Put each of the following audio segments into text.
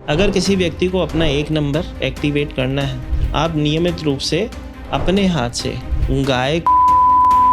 अगर किसी व्यक्ति को अपना 1 नंबर एक्टिवेट करना है, आप नियमित रूप से अपने हाथ से गाय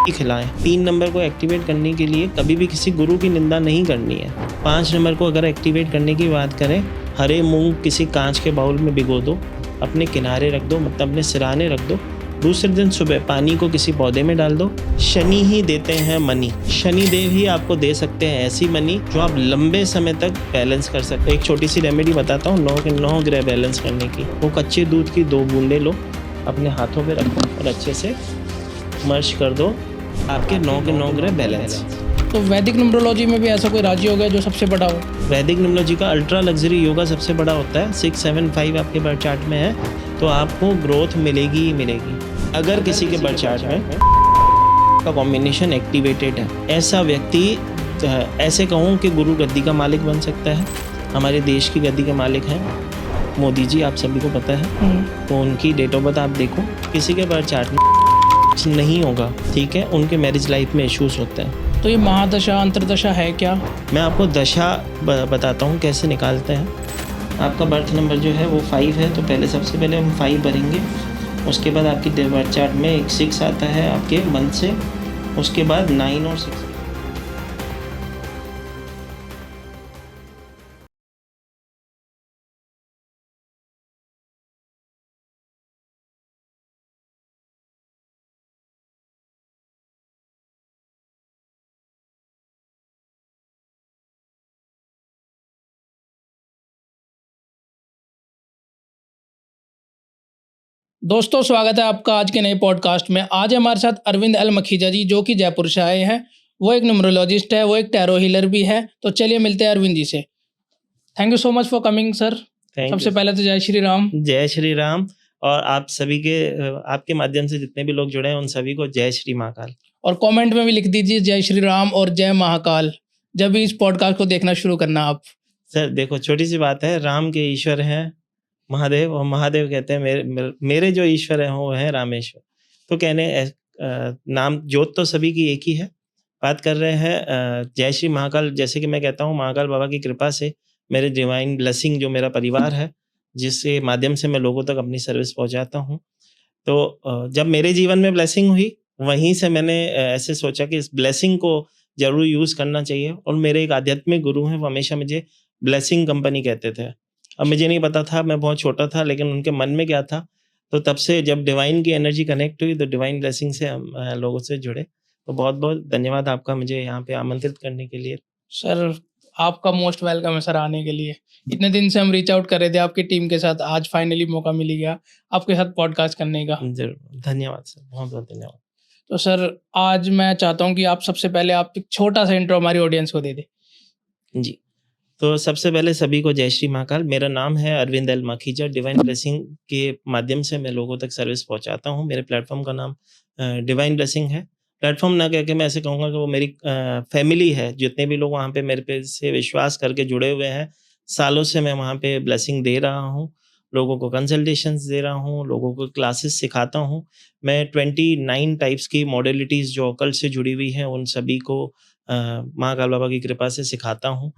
खिलाएं। 3 नंबर को एक्टिवेट करने के लिए कभी भी किसी गुरु की निंदा नहीं करनी है। 5 नंबर को अगर एक्टिवेट करने की बात करें, हरे मूंग किसी कांच के बाउल में भिगो दो, अपने किनारे रख दो, मतलब अपने सिराने रख दो। दूसरे दिन सुबह पानी को किसी पौधे में डाल दो। शनि ही देते हैं मनी, शनि देव ही आपको दे सकते हैं ऐसी मनी जो आप लंबे समय तक बैलेंस कर सकते हैं। एक छोटी सी रेमेडी बताता हूँ 9 के 9 ग्रह बैलेंस करने की। वो कच्चे दूध की 2 बूंदे लो, अपने हाथों पे रखो और अच्छे से मर्ज कर दो, आपके 9 के 9 ग्रह बैलेंस। तो वैदिक न्यूमरोलॉजी में भी ऐसा कोई राज योग है जो सबसे बड़ा हो? वैदिक न्यूमरोलॉजी का अल्ट्रा लग्जरी योगा सबसे बड़ा होता है। 6, 7, 5 आपके बर्थ चार्ट में है तो आपको ग्रोथ मिलेगी ही मिलेगी। अगर किसी के बर्थ चार्ट में का कॉम्बिनेशन एक्टिवेटेड है, ऐसा व्यक्ति ऐसे कहूँ कि गुरु गद्दी का मालिक बन सकता है। हमारे देश की गद्दी के मालिक हैं मोदी जी, आप सभी को पता है। तो उनकी डेट ऑफ बर्थ आप देखो, किसी के बर्थ चार्ट में नहीं होगा, ठीक है, उनके मैरिज लाइफ में इश्यूज होते हैं। तो ये महादशा अंतरदशा है क्या? मैं आपको दशा बताता हूँ कैसे निकालते हैं। आपका बर्थ नंबर जो है वो 5 है, तो पहले सबसे पहले हम 5 भरेंगे। उसके बाद आपकी बर्थ चार्ट में एक 6 आता है आपके मंथ से, उसके बाद 9 और 6। दोस्तों, स्वागत है आपका आज के नए पॉडकास्ट में। आज हमारे साथ अरविंद एल मखीजा जी, जो कि जयपुर से आए हैं। वो एक न्यूमरोलॉजिस्ट है, वो एक टैरो हीलर भी है। तो चलिए मिलते हैं अरविंद जी से। Thank you so much for coming sir. सबसे पहले तो जय श्री राम। जय श्री राम। और आप सभी के आपके माध्यम से जितने भी लोग जुड़े हैं उन सभी को जय श्री महाकाल। और कमेंट में भी लिख दीजिए जय श्री राम और जय महाकाल जब भी इस पॉडकास्ट को देखना शुरू करना आप। सर देखो, छोटी सी बात है, राम के ईश्वर हैं महादेव, और महादेव कहते हैं मेरे जो ईश्वर हैं वो है रामेश्वर। तो कहने नाम जोत तो सभी की एक ही है। बात कर रहे हैं जय श्री महाकाल। जैसे कि मैं कहता हूँ, महाकाल बाबा की कृपा से मेरे डिवाइन ब्लेसिंग जो मेरा परिवार है, जिसके माध्यम से मैं लोगों तक अपनी सर्विस पहुंचाता हूँ। तो जब मेरे जीवन में ब्लेसिंग हुई, वहीं से मैंने ऐसे सोचा कि इस ब्लेसिंग को जरूर यूज़ करना चाहिए। और मेरे एक आध्यात्मिक गुरु हैं, वो हमेशा मुझे ब्लेसिंग कंपनी कहते थे। अब मुझे नहीं पता था, मैं बहुत छोटा था, लेकिन उनके मन में क्या था। तो तब से जब डिवाइन की एनर्जी कनेक्ट हुई तो डिवाइन ब्लेसिंग से हम लोगों से जुड़े। तो बहुत बहुत धन्यवाद आपका मुझे यहाँ पे आमंत्रित करने के लिए। सर आपका मोस्ट वेलकम है सर आने के लिए। इतने दिन से हम रीच आउट कर रहे थे आपकी टीम के साथ, आज फाइनली मौका मिल गया आपके साथ पॉडकास्ट करने का। जरूर, धन्यवाद सर, बहुत बहुत धन्यवाद। तो सर आज मैं चाहता हूँ कि आप सबसे पहले आप एक छोटा सा इंट्रो हमारी ऑडियंस को दे दें। जी, तो सबसे पहले सभी को जय श्री महाकाल। मेरा नाम है Arvind L Makhija. Divine blessing के माध्यम से मैं लोगों तक सर्विस पहुंचाता हूं। मेरे प्लेटफॉर्म का नाम डिवाइन ब्लेसिंग है। प्लेटफॉर्म ना कह के मैं ऐसे कहूँगा कि वो मेरी फैमिली है। जितने भी लोग वहाँ पे मेरे पे से विश्वास करके जुड़े हुए हैं, सालों से मैं वहाँ पे ब्लेसिंग दे रहा हूँ, लोगों को कंसल्टेशंस दे रहा हूँ, लोगों को क्लासेस सिखाता हूँ। मैं 29 टाइप्स की मॉडलिटीज़ जो ऑकल्ट से जुड़ी हुई हैं, उन सभी को महाकाल बाबा की कृपा से सिखाता हूँ।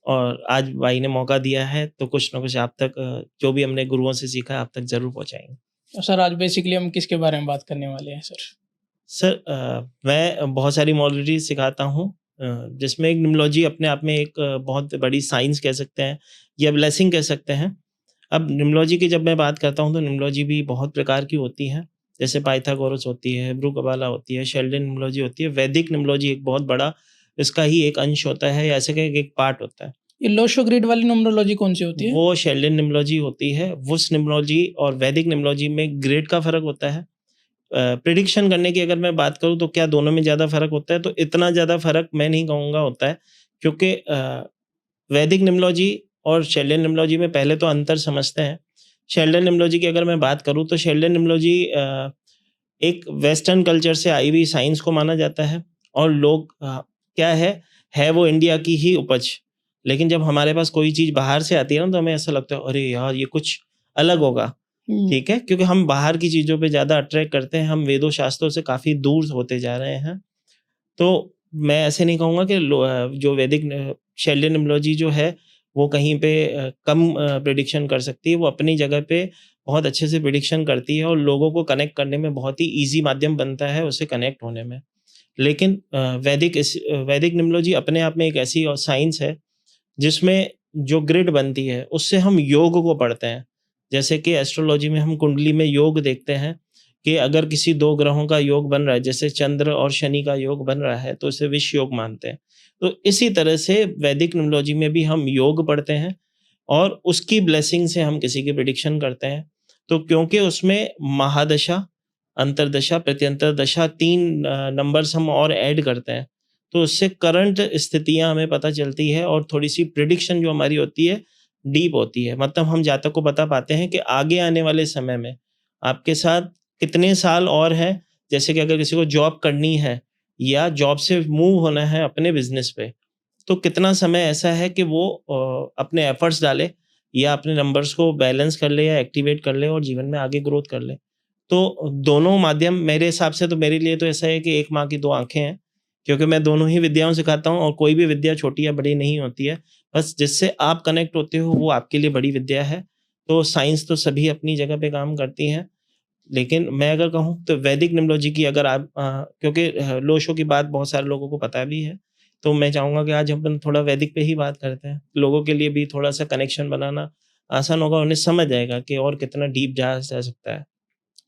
और आज भाई ने मौका दिया है तो कुछ ना कुछ आप तक जो भी हमने गुरुओं से सीखा आप तक जरूर पहुंचाएंगे। तो सर आज बेसिकली हम किसके बारे में बात करने वाले हैं सर? सर मैं बहुत सारी मॉडलिटी सिखाता हूँ, जिसमें एक न्यूमरोलॉजी अपने आप में एक बहुत बड़ी साइंस कह सकते हैं या ब्लेसिंग कह सकते हैं। अब न्यूमरोलॉजी की जब मैं बात करता हूँ तो न्यूमरोलॉजी भी बहुत प्रकार की होती है। जैसे पाइथागोरस होती है, ब्रू कबाला होती है, शेल्डन न्यूमरोलॉजी होती है। वैदिक न्यूमरोलॉजी एक बहुत बड़ा इसका ही एक अंश होता है, या ऐसे कह एक पार्ट होता है। ये लोशो ग्रिड वाली न्यूमरोलॉजी कौन सी होती है? वो शेल्डन न्यूमरोलॉजी होती है। वुस न्यूमरोलॉजी और वैदिक न्यूमरोलॉजी में ग्रेड का फर्क होता है। प्रिडिक्शन करने की अगर मैं बात करूं तो क्या दोनों में ज़्यादा फर्क होता है? तो इतना ज़्यादा फर्क मैं नहीं कहूँगा होता है, क्योंकि वैदिक न्यूमरोलॉजी और शेल्डन न्यूमरोलॉजी में पहले तो अंतर समझते हैं। शेल्डन न्यूमरोलॉजी की अगर मैं बात करूं तो शेल्डन न्यूमरोलॉजी एक वेस्टर्न कल्चर से आई हुई साइंस को माना जाता है। और लोग क्या है वो इंडिया की ही उपज। लेकिन जब हमारे पास कोई चीज़ बाहर से आती है ना, तो हमें ऐसा लगता है अरे यार ये कुछ अलग होगा, ठीक है, क्योंकि हम बाहर की चीज़ों पे ज़्यादा अट्रैक्ट करते हैं। हम वेदों शास्त्रों से काफ़ी दूर होते जा रहे हैं। तो मैं ऐसे नहीं कहूँगा कि जो वैदिक शेल्डन न्यूमरोलॉजी जो है वो कहीं पे कम प्रिडिक्शन कर सकती है, वो अपनी जगह पे बहुत अच्छे से प्रिडिक्शन करती है और लोगों को कनेक्ट करने में बहुत ही ईज़ी माध्यम बनता है उससे कनेक्ट होने में। लेकिन वैदिक न्यूमरोलॉजी अपने आप में एक ऐसी साइंस है जिसमें जो ग्रिड बनती है उससे हम योग को पढ़ते हैं। जैसे कि एस्ट्रोलॉजी में हम कुंडली में योग देखते हैं कि अगर किसी 2 ग्रहों का योग बन रहा है, जैसे चंद्र और शनि का योग बन रहा है, तो उसे विष योग मानते हैं। तो इसी तरह से वैदिक न्यूमरोलॉजी में भी हम योग पढ़ते हैं और उसकी ब्लेसिंग से हम किसी की प्रेडिक्शन करते हैं। तो क्योंकि उसमें महादशा, अंतर्दशा, प्रत्यंतर दशा 3 नंबर्स हम और ऐड करते हैं, तो उससे करंट स्थितियाँ हमें पता चलती है और थोड़ी-सी प्रेडिक्शन जो हमारी होती है, डीप होती है। मतलब हम जातक को बता पाते हैं कि आगे आने वाले समय में आपके साथ कितने साल और हैं। जैसे कि अगर किसी को जॉब करनी है या जॉब से मूव होना है अपने बिज़नेस पे, तो कितना समय ऐसा है कि वो अपने एफर्ट्स डाले या अपने नंबर्स को बैलेंस कर ले या एक्टिवेट कर ले और जीवन में आगे ग्रोथ कर ले। तो दोनों माध्यम मेरे हिसाब से, तो मेरे लिए तो ऐसा है कि एक माँ की 2 आँखें हैं, क्योंकि मैं दोनों ही विद्याओं सिखाता हूँ और कोई भी विद्या छोटी या बड़ी नहीं होती है। बस जिससे आप कनेक्ट होते हो वो आपके लिए बड़ी विद्या है। तो साइंस तो सभी अपनी जगह पे काम करती हैं। लेकिन मैं अगर कहूँ तो वैदिक न्यूमरोलॉजी की अगर आप क्योंकि लोशो की बात बहुत सारे लोगों को पता भी है, तो मैं चाहूँगा कि आज अपन थोड़ा वैदिक पे ही बात करते हैं। लोगों के लिए भी थोड़ा-सा कनेक्शन बनाना आसान होगा, उन्हें समझ आएगा कि और कितना डीप जाया जा सकता है।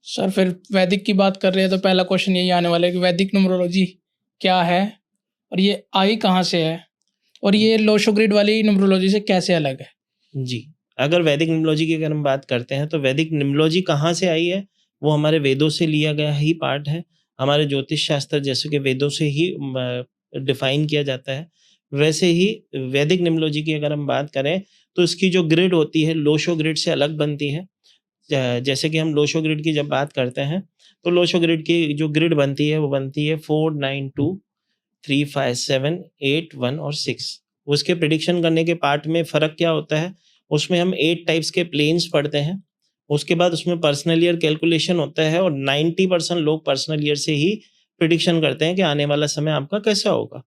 सर फिर वैदिक की बात कर रहे हैं तो पहला क्वेश्चन यही आने वाला है कि वैदिक न्यूमरोलॉजी क्या है और ये आई कहाँ से है और ये लोशो ग्रिड वाली न्यूमरोलॉजी से कैसे अलग है? जी, अगर वैदिक न्यूमरोलॉजी की अगर हम बात करते हैं, तो वैदिक न्यूमरोलॉजी कहाँ से आई है? वो हमारे वेदों से लिया गया ही पार्ट है। हमारे ज्योतिष शास्त्र जैसे कि वेदों से ही डिफ़ाइन किया जाता है। वैसे ही वैदिक न्यूमरोलॉजी की अगर हम बात करें, तो इसकी जो ग्रिड होती है, लोशो ग्रिड से अलग बनती है। जैसे कि हम लोशो ग्रिड की जब बात करते हैं, तो लोशो ग्रिड की जो ग्रिड बनती है, वो बनती है 4, 9, 2, 3, 5, 7, 8, 1 और 6। उसके प्रिडिक्शन करने के पार्ट में फ़र्क क्या होता है, उसमें हम 8 टाइप्स के प्लेन्स पढ़ते हैं। उसके बाद उसमें पर्सनल ईयर कैलकुलेशन होता है और 90% लोग पर्सनल ईयर से ही प्रिडिक्शन करते हैं कि आने वाला समय आपका कैसा होगा।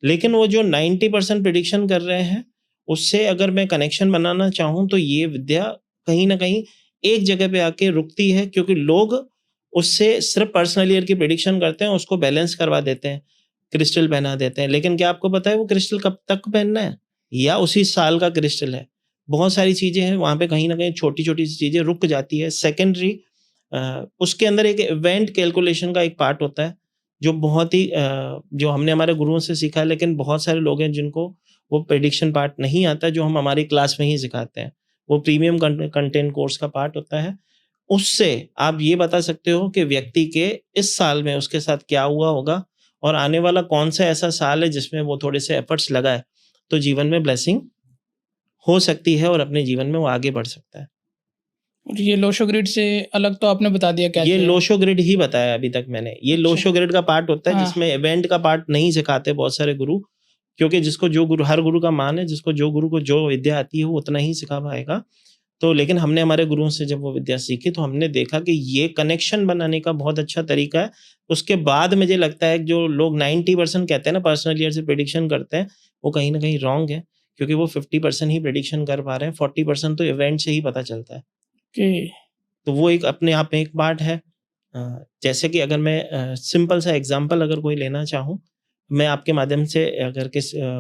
लेकिन वो जो 90% प्रिडिक्शन कर रहे हैं, उससे अगर मैं कनेक्शन बनाना चाहूँ, तो ये विद्या कहीं न कहीं एक जगह पे आके रुकती है, क्योंकि लोग उससे सिर्फ़ पर्सनल ईयर की प्रिडिक्शन करते हैं, उसको बैलेंस करवा देते हैं, क्रिस्टल पहना देते हैं। लेकिन क्या आपको पता है वो क्रिस्टल कब तक पहनना है? या उसी साल का क्रिस्टल है? बहुत सारी चीज़ें हैं, वहाँ पे कहीं न कहीं छोटी-छोटी सी चीज़ें रुक जाती है। सेकेंडरी उसके अंदर एक इवेंट कैलकुलेशन का एक पार्ट होता है, जो बहुत ही जो हमने हमारे गुरुओं से सीखा है, लेकिन बहुत सारे लोग हैं जिनको वो प्रेडिक्शन पार्ट नहीं आता, जो हम हमारी क्लास में ही सिखाते हैं। वो प्रीमियम कंटेंट कोर्स का पार्ट होता है। उससे आप ये बता सकते हो कि व्यक्ति के इस साल में उसके साथ क्या हुआ होगा और आने वाला कौन-सा ऐसा साल है जिसमें वो थोड़े से एफर्ट्स लगाए, तो जीवन में ब्लेसिंग हो सकती है और अपने जीवन में वो आगे बढ़ सकता है। और ये लोशो ग्रिड से अलग तो आपने बता दिया ये कैसे है। लोशो ग्रिड ही बताया अभी तक मैंने। ये अच्छा। लोशो ग्रिड का पार्ट होता है हाँ। जिसमें इवेंट का पार्ट नहीं सिखाते बहुत सारे गुरु, क्योंकि जिसको जो गुरु, हर गुरु का मान है, जिसको जो गुरु को जो विद्या आती है वो उतना ही सिखा पाएगा। तो लेकिन हमने हमारे गुरुओं से जब वो विद्या सीखी, तो हमने देखा कि ये कनेक्शन बनाने का बहुत अच्छा तरीका है। उसके बाद मुझे लगता है कि जो लोग 90% कहते हैं ना पर्सनल ईयर से प्रेडिक्शन करते हैं, वो कहीं न कहीं रॉन्ग है, क्योंकि वो 50% ही प्रेडिक्शन कर पा रहे हैं, 40% तो इवेंट से ही पता चलता है। कि तो वो एक अपने आप में एक पार्ट है। जैसे कि अगर मैं सिंपल सा एग्ज़ाम्पल अगर कोई लेना चाहूँ, मैं आपके माध्यम से अगर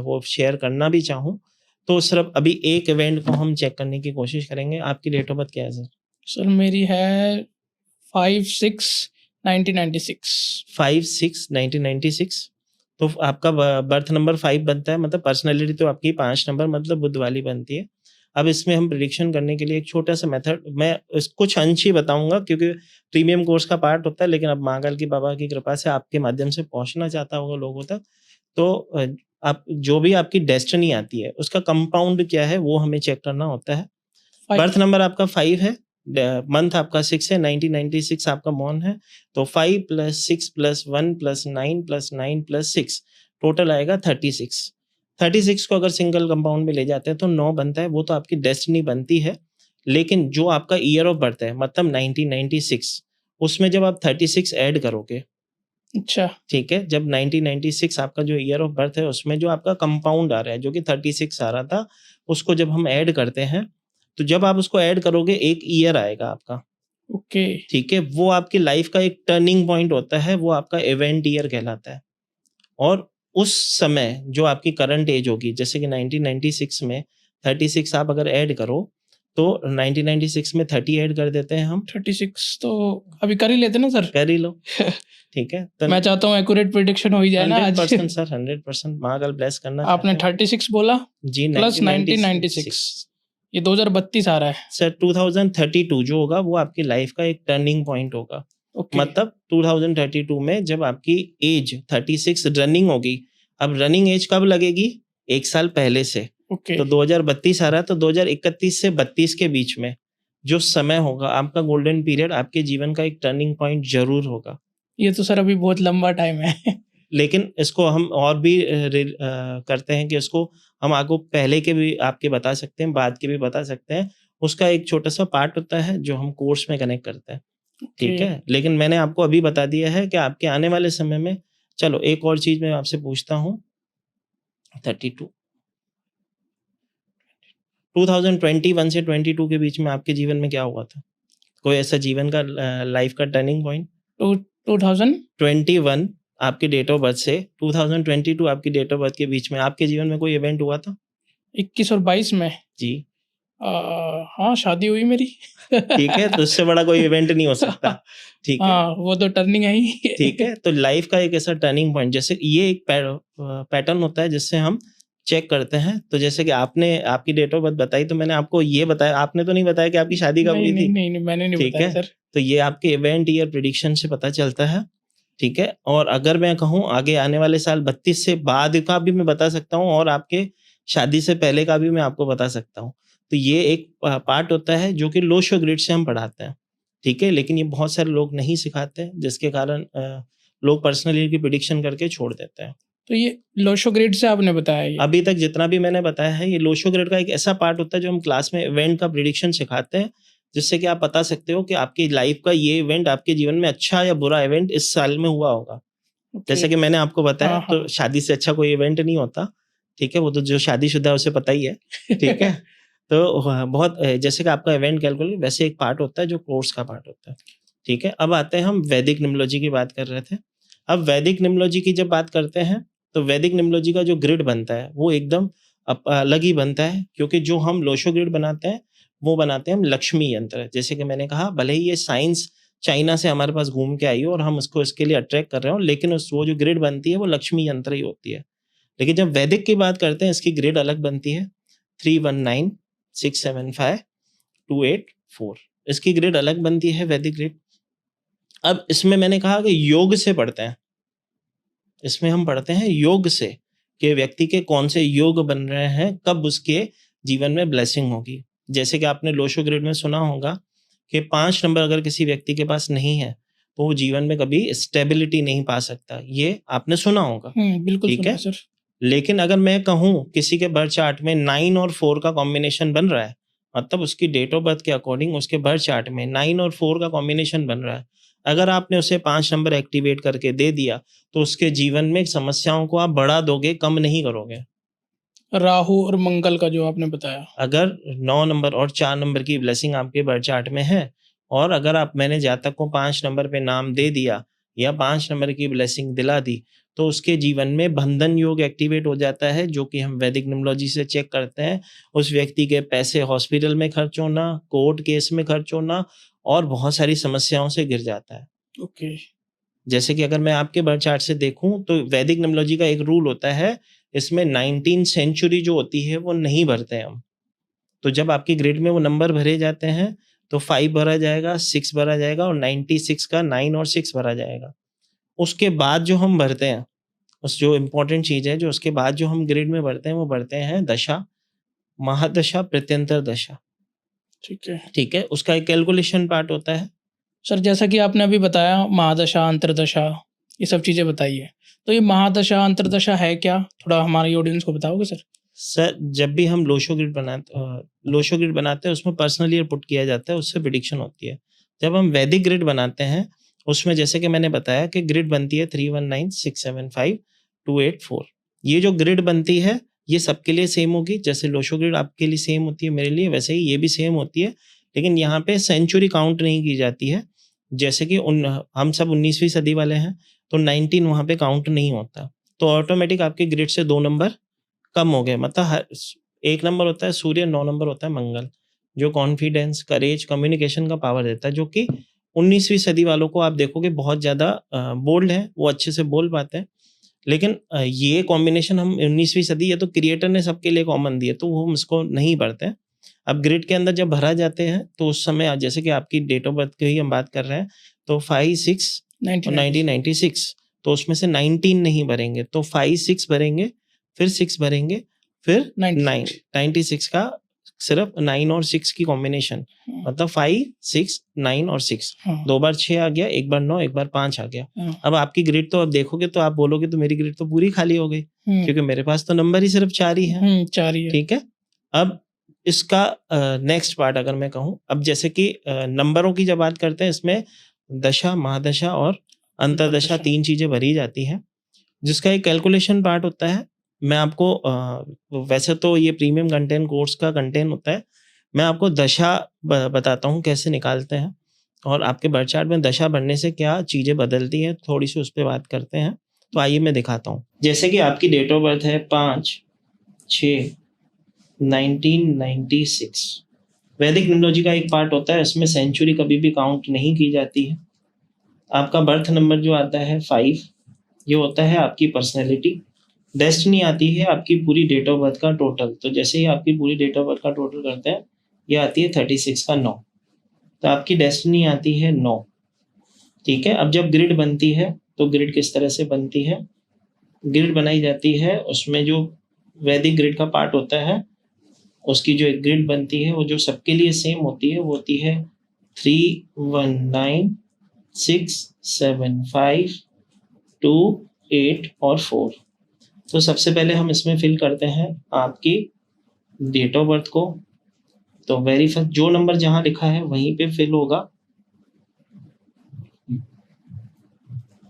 वो शेयर करना भी चाहूँ, तो सिर्फ़ अभी एक इवेंट को हम चेक करने की कोशिश करेंगे। आपकी डेट ऑफ बर्थ क्या है सर? सर मेरी है 5/6/1996। 5/6/1996। तो आपका बर्थ नंबर 5 बनता है, मतलब पर्सनैलिटी तो आपकी 5 नंबर मतलब बुध वाली बनती है। अब इसमें हम प्रेडिक्शन करने के लिए एक छोटा-सा मेथड मैं कुछ अंश ही बताऊँगा, क्योंकि प्रीमियम कोर्स का पार्ट होता है, लेकिन अब महाकाल की बाबा की कृपा से आपके माध्यम से पहुँचना चाहता होगा लोगों तक। तो आप जो भी आपकी डेस्टिनी आती है, उसका कंपाउंड क्या है वो हमें चेक करना होता है। बर्थ 5 नंबर आपका 5 है, मंथ आपका 6 है, 1996 आपका बॉर्न है, तो 5 + 6 + 1 + 9 + 9 + 6 टोटल आएगा 36। 36 को अगर सिंगल कंपाउंड में ले जाते हैं तो 9 बनता है, वो तो आपकी डेस्टिनी बनती है। लेकिन जो आपका ईयर ऑफ बर्थ है, मतलब 1996, उसमें जब आप 36 ऐड करोगे, अच्छा। ठीक है? जब 1996 आपका जो ईयर ऑफ बर्थ है, उसमें जो आपका कंपाउंड आ रहा है, जो कि 36 आ रहा था, उसको जब हम ऐड करते हैं, तो जब आप उसको ऐड करोगे एक ईयर आएगा आपका, ओके। ठीक है? वो आपकी लाइफ का एक टर्निंग पॉइंट होता है, वो आपका इवेंट ईयर कहलाता है। और उस समय जो आपकी करंट एज होगी, जैसे कि 1996 में 36 आप अगर ऐड करो, तो 1996 में 30 ऐड कर देते हैं हम, 36 तो अभी कर ही लेते ना सर। कर ही लो, ठीक है? तो मैं चाहता हूँ एक्यूरेट प्रिडिक्शन हो ही जाए ना आज। 100% सर, 100% महाकाल ब्लेस करना आपने चाहते हैं। 36 बोला जी, प्लस 1996 1996, ये 2032 आ रहा है। सर 2032 जो होगा वो आपकी लाइफ का एक टर्निंग पॉइंट होगा। ओके। मतलब 2032 में जब आपकी एज 36 रनिंग होगी, अब रनिंग एज कब लगेगी? 1 साल पहले से। ओके। तो 2032 आ रहा है, तो 2031 से 32 के बीच में जो समय होगा आपका गोल्डन पीरियड, आपके जीवन का एक टर्निंग पॉइंट ज़रूर होगा। ये तो सर अभी बहुत लंबा टाइम है। लेकिन इसको हम और भी करते हैं कि इसको हम आपको पहले के भी आपके बता सकते हैं, बाद के भी बता सकते हैं। उसका एक छोटा-सा पार्ट होता है जो हम कोर्स में कनेक्ट करते हैं, ठीक ओके। है? लेकिन मैंने आपको अभी बता दिया है कि आपके आने वाले समय में, चलो एक और चीज़ मैं आपसे पूछता हूँ, 32 2021 से 22 के बीच में आपके जीवन में क्या हुआ था? कोई ऐसा जीवन का लाइफ का टर्निंग पॉइंट? 2000 21 आपकी डेट ऑफ बर्थ से 2022 आपकी डेट ऑफ बर्थ के बीच में आपके जीवन में कोई इवेंट हुआ था? 21 और 22 में जी। हाँ, शादी हुई मेरी। ठीक है, तो उससे बड़ा कोई इवेंट नहीं हो सकता, ठीक है? हाँ, वो तो टर्निंग है ही। ठीक है, तो लाइफ का एक ऐसा टर्निंग पॉइंट, जैसे ये एक पैटर्न होता है जिससे हम चेक करते हैं। तो जैसे कि आपने आपकी डेट ऑफ बर्थ बताई, तो मैंने आपको ये बताया, आपने तो नहीं बताया कि आपकी शादी कब नहीं, हुई नहीं, थी? नहीं, नहीं, मैंने नहीं ठीक बताया है, सर। तो ये आपके इवेंट ईयर प्रेडिक्शन से पता चलता है, ठीक है? और अगर मैं कहूँ आगे आने वाले साल 32 से बाद का भी मैं बता सकता हूँ, और आपके शादी से पहले का भी मैं आपको बता सकता हूँ। तो ये एक पार्ट होता है जो कि लोशो ग्रिड से हम पढ़ाते हैं, ठीक है? लेकिन ये बहुत सारे लोग नहीं सिखाते, जिसके कारण लोग पर्सनल ईयर की प्रेडिक्शन करके छोड़ देते हैं। तो ये लोशो ग्रिड से आपने बताया ये? अभी तक जितना भी मैंने बताया है, ये लोशो ग्रिड का एक ऐसा पार्ट होता है जो हम क्लास में इवेंट का प्रेडिक्शन सिखाते हैं, जिससे कि आप बता सकते हो कि आपकी लाइफ का ये इवेंट आपके जीवन में अच्छा या बुरा इवेंट इस साल में हुआ होगा। ओके। जैसे कि मैंने आपको बताया, हाँ, तो हाँ। शादी से अच्छा कोई इवेंट नहीं होता, ठीक है? वो तो जो शादीशुदा है उसे पता ही है, ठीक है? तो बहुत जैसे कि आपका इवेंट कैलकुलेट वैसे एक पार्ट होता है जो कोर्स का पार्ट होता है, ठीक है? अब आते हैं, हम वैदिक न्यूमरोलॉजी की बात कर रहे थे। अब वैदिक न्यूमरोलॉजी की जब बात करते हैं, तो वैदिक न्यूमरोलॉजी का जो ग्रिड बनता है वो एकदम अलग ही बनता है, क्योंकि जो हम लोशो ग्रिड बनाते हैं वो बनाते हैं हम लक्ष्मी यंत्र। जैसे कि मैंने कहा, भले ही ये साइंस चाइना से हमारे पास घूम के आई हो और हम उसको इसके लिए अट्रैक्ट कर रहे हो, लेकिन वो जो ग्रिड बनती है वो लक्ष्मी यंत्र ही होती है। लेकिन जब वैदिक की बात करते हैं, इसकी ग्रिड अलग बनती है, 319 675 284, इसकी ग्रिड अलग बनती है, वैदिक ग्रिड। अब इसमें मैंने कहा कि योग से पढ़ते हैं, इसमें हम पढ़ते हैं योग से, कि व्यक्ति के कौन से योग बन रहे हैं, कब उसके जीवन में ब्लेसिंग होगी। जैसे कि आपने लोशो ग्रिड में सुना होगा कि 5 नंबर अगर किसी व्यक्ति के पास नहीं है, तो वो जीवन में कभी स्टेबिलिटी नहीं पा सकता, ये आपने सुना होगा, बिल्कुल ठीक सुना है? है सर। लेकिन अगर मैं कहूँ किसी के बर्थ चार्ट में 9 और 4 का कॉम्बिनेशन बन रहा है, मतलब उसकी डेट ऑफ बर्थ के अकॉर्डिंग उसके बर्थ चार्ट में 9 और 4 का कॉम्बिनेशन बन रहा है, अगर आपने उसे 5 नंबर एक्टिवेट करके दे दिया, तो उसके जीवन में समस्याओं को आप बढ़ा दोगे, कम नहीं करोगे। राहु और मंगल का जो आपने बताया। अगर 9 नंबर और 4 नंबर की ब्लेसिंग आपके बर्थ चार्ट में है, और अगर मैंने जातक को 5 नंबर पे नाम दे दिया या 5 नंबर की ब्लेसिंग दिला दी, तो उसके जीवन में बंधन योग एक्टिवेट हो जाता है, जो कि हम वैदिक न्यूमरोलॉजी से चेक करते हैं। उस व्यक्ति के पैसे हॉस्पिटल में खर्च होना, कोर्ट केस में खर्च होना, और बहुत सारी समस्याओं से घिर जाता है। ओके। जैसे कि अगर मैं आपके बर्थ चार्ट से देखूं, तो वैदिक न्यूमरोलॉजी का एक रूल होता है, इसमें 19 सेंचुरी जो होती है वो नहीं भरते हम। तो जब आपकी ग्रिड में वो नंबर भरे जाते हैं, तो 5 भरा जाएगा, 6 भरा जाएगा, और 96 का 9 और 6 भरा जाएगा। उसके बाद जो हम भरते हैं, उस जो इम्पोर्टेंट चीज़ है, जो उसके बाद जो हम ग्रिड में भरते हैं, वो भरते हैं दशा, महादशा, प्रत्यंतर दशा, ठीक है। ठीक है? उसका एक कैलकुलेशन पार्ट होता है। सर जैसा कि आपने अभी बताया महादशा, अंतर्दशा, ये सब चीज़ें बताई है। तो ये महादशा, अंतर्दशा है क्या? थोड़ा हमारी ऑडियंस को बताओगे सर? सर, जब भी हम लोशो ग्रिड बनाते हैं, उसमें पर्सनल ईयर पुट किया जाता है, उससे प्रेडिक्शन होती है। जब हम वैदिक ग्रिड बनाते हैं, उसमें जैसे कि मैंने बताया कि ग्रिड बनती है 319 675 284। ये जो ग्रिड बनती है, ये सबके लिए सेम होगी। जैसे लोशो ग्रिड आपके लिए सेम होती है, मेरे लिए, वैसे ही ये भी सेम होती है। लेकिन यहाँ पे सेंचुरी काउंट नहीं की जाती है। जैसे कि हम सब 19वीं सदी वाले हैं, तो 19 वहाँ पे काउंट नहीं होता। तो ऑटोमेटिक आपके ग्रिड से 2 नंबर कम हो गए। मतलब 1 नंबर होता है सूर्य, 9 नंबर होता है मंगल, जो कॉन्फिडेंस, करेज, कम्युनिकेशन का पावर देता है, जो कि 19वीं सदी वालों को आप देखोगे बहुत ज़्यादा बोल्ड है, वो अच्छे से बोल पाते हैं। लेकिन ये कॉम्बिनेशन हम 19वीं सदी, ये तो क्रिएटर ने सबके लिए कॉमन दी है, तो वो हम इसको नहीं पढ़ते हैं। अब ग्रिड के अंदर जब भरा जाते हैं, तो उस समय जैसे कि आपकी डेट ऑफ बर्थ की ही हम बात कर रहे हैं, तो 5, 6 और 1996, तो उसमें से 19 नहीं भरेंगे, तो 5, 6 भरेंगे, फिर 6 भरेंगे, फिर 96 का सिर्फ 9 और 6 की कॉम्बिनेशन, मतलब 5, 6, 9 और 6, 2 बार 6 आ गया, 1 बार 9, 1 बार 5 आ गया। अब आपकी ग्रिड तो अब देखोगे तो आप बोलोगे तो मेरी ग्रिड तो पूरी खाली हो गई, क्योंकि मेरे पास तो नंबर ही सिर्फ 4 ही है। 4 ही है। ठीक है। अब इसका नेक्स्ट पार्ट अगर मैं कहूँ, अब जैसे कि नंबरों की जब बात करते हैं, इसमें दशा, महादशा और अंतर्दशा 3 चीजें भरी जाती हैं, जिसका एक कैलकुलेशन पार्ट होता है। मैं आपको वैसे तो ये प्रीमियम कंटेंट कोर्स का कंटेंट होता है, मैं आपको दशा बताता हूँ कैसे निकालते हैं, और आपके बर्थ चार्ट में दशा बढ़ने से क्या चीज़ें बदलती हैं, थोड़ी सी उस पर बात करते हैं। तो आइए मैं दिखाता हूँ। जैसे कि आपकी डेट ऑफ बर्थ है 5/6/1996। वैदिक न्यूमरोलॉजी का एक पार्ट होता है, इसमें सेंचुरी कभी भी काउंट नहीं की जाती है। आपका बर्थ नंबर जो आता है 5, ये होता है आपकी पर्सनैलिटी। डेस्टिनी आती है आपकी पूरी डेट ऑफ बर्थ का टोटल। तो जैसे ही आपकी पूरी डेट ऑफ बर्थ का टोटल करते हैं, ये आती है 36 का 9, तो आपकी डेस्टिनी आती है 9। ठीक है। अब जब ग्रिड बनती है, तो ग्रिड किस तरह से बनती है? ग्रिड बनाई जाती है, उसमें जो वैदिक ग्रिड का पार्ट होता है, उसकी जो एक ग्रिड बनती है, वो जो सबके लिए सेम होती है, वो होती है 3, 1, 9, 6, 7, 5, 2, 8 और 4। तो सबसे पहले हम इसमें फिल करते हैं आपकी डेट ऑफ बर्थ को। तो वेरी फर्स्ट जो नंबर जहां लिखा है वहीं पे फिल होगा।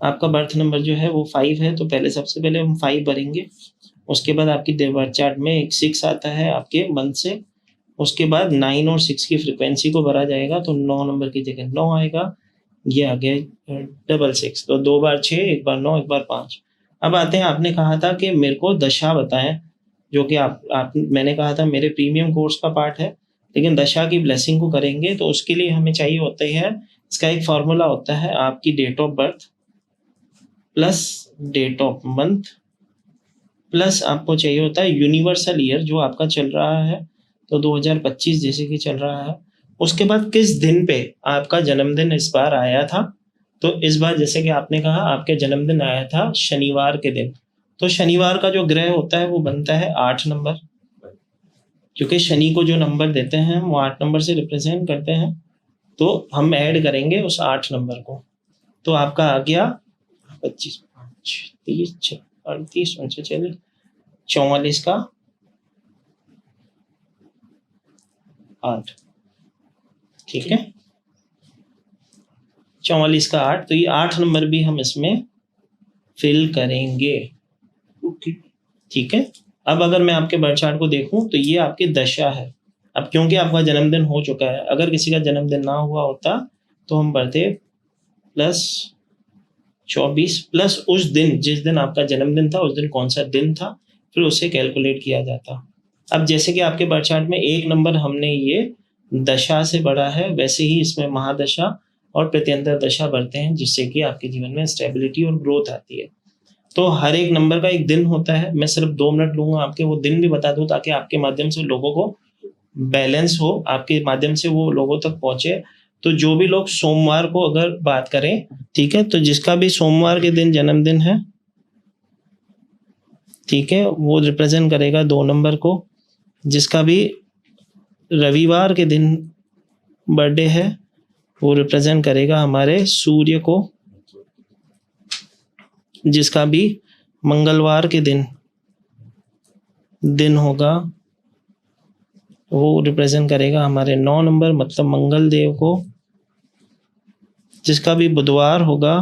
आपका बर्थ नंबर जो है वो 5 है, तो पहले सबसे पहले हम 5 भरेंगे। उसके बाद आपकी बर्थ चार्ट में एक 6 आता है आपके मंथ से। उसके बाद 9 और 6 की फ्रिक्वेंसी को भरा जाएगा, तो 9 नंबर की जगह 9 आएगा। ये आ गया 66, तो 2 बार 6, 1 बार 9, 1 बार 5। अब आते हैं, आपने कहा था कि मेरे को दशा बताएं, जो कि मैंने कहा था मेरे प्रीमियम कोर्स का पार्ट है, लेकिन दशा की ब्लेसिंग को करेंगे तो उसके लिए हमें चाहिए होता है, इसका एक फॉर्मूला होता है, आपकी date of birth plus date of month plus आपको चाहिए होता है यूनिवर्सल ईयर जो आपका चल रहा है, तो 2025 जैसे कि चल रहा है। उसके बाद किस दिन पे आपका जन्मदिन इस बार आया था, तो इस बार जैसे कि आपने कहा आपके जन्मदिन आया था शनिवार के दिन, तो शनिवार का जो ग्रह होता है वो बनता है 8 नंबर, क्योंकि शनि को जो नंबर देते हैं वो 8 नंबर से रिप्रेजेंट करते हैं, तो हम ऐड करेंगे उस 8 नंबर को। तो आपका आ गया 25, 30, 38, 39, 44 का 8। ठीक है, 44 का 8, तो ये 8 नंबर भी हम इसमें फिल करेंगे। ठीक है। अब अगर मैं आपके बर्थ चार्ट को देखूं, तो ये आपकी दशा है। अब क्योंकि आपका जन्मदिन हो चुका है, अगर किसी का जन्मदिन ना हुआ होता तो हम बढ़ते प्लस 24 प्लस उस दिन जिस दिन आपका जन्मदिन था, उस दिन कौन सा दिन था, फिर उसे कैलकुलेट किया जाता। अब जैसे कि आपके बर्थ चार्ट में 1 नंबर हमने ये दशा से बढ़ा है, वैसे ही इसमें महादशा और प्रत्यंतर दशा बढ़ते हैं, जिससे कि आपके जीवन में स्टेबिलिटी और ग्रोथ आती है। तो हर एक नंबर का एक दिन होता है। मैं सिर्फ 2 मिनट लूंगा आपके वो दिन भी बता दूं, ताकि आपके माध्यम से लोगों को बैलेंस हो, आपके माध्यम से वो लोगों तक पहुंचे। तो जो भी लोग सोमवार को अगर बात करें, ठीक है, तो जिसका भी सोमवार के दिन जन्मदिन है, ठीक है, वो रिप्रेजेंट करेगा 2 नंबर को। जिसका भी रविवार के दिन बर्थडे है, वो रिप्रेजेंट करेगा हमारे सूर्य को। जिसका भी मंगलवार के दिन होगा, वो रिप्रेजेंट करेगा हमारे 9 नंबर, मतलब मंगल देव को। जिसका भी बुधवार होगा,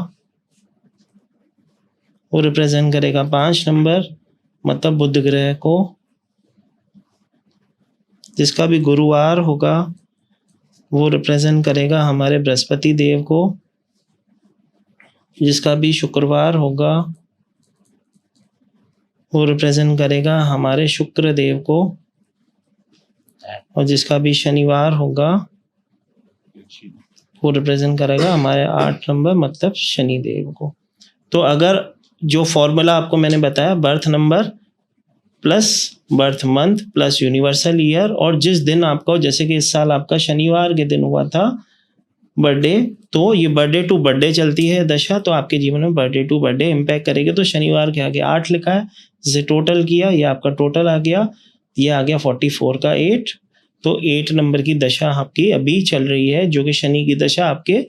वो रिप्रेजेंट करेगा 5 नंबर, मतलब बुध ग्रह को। जिसका भी गुरुवार होगा वो रिप्रेजेंट करेगा हमारे बृहस्पति देव को, जिसका भी शुक्रवार होगा वो रिप्रेजेंट करेगा हमारे शुक्र देव को, और जिसका भी शनिवार होगा वो रिप्रेजेंट करेगा हमारे 8 नंबर मतलब शनि देव को। तो अगर जो फॉर्मूला आपको मैंने बताया, birth number plus birth month plus universal year, और जिस दिन आपका, जैसे कि इस साल आपका शनिवार के दिन हुआ था बर्थडे, तो ये बर्थडे टू बर्थडे चलती है दशा, तो आपके जीवन में बर्थडे टू बर्थडे इम्पैक्ट करेगी। तो शनिवार के आगे 8 लिखा है, जिसे टोटल किया, ये आपका टोटल आ गया, ये आ गया 44 का 8। तो 8 नंबर की दशा आपकी अभी चल रही है, जो कि शनि की दशा आपके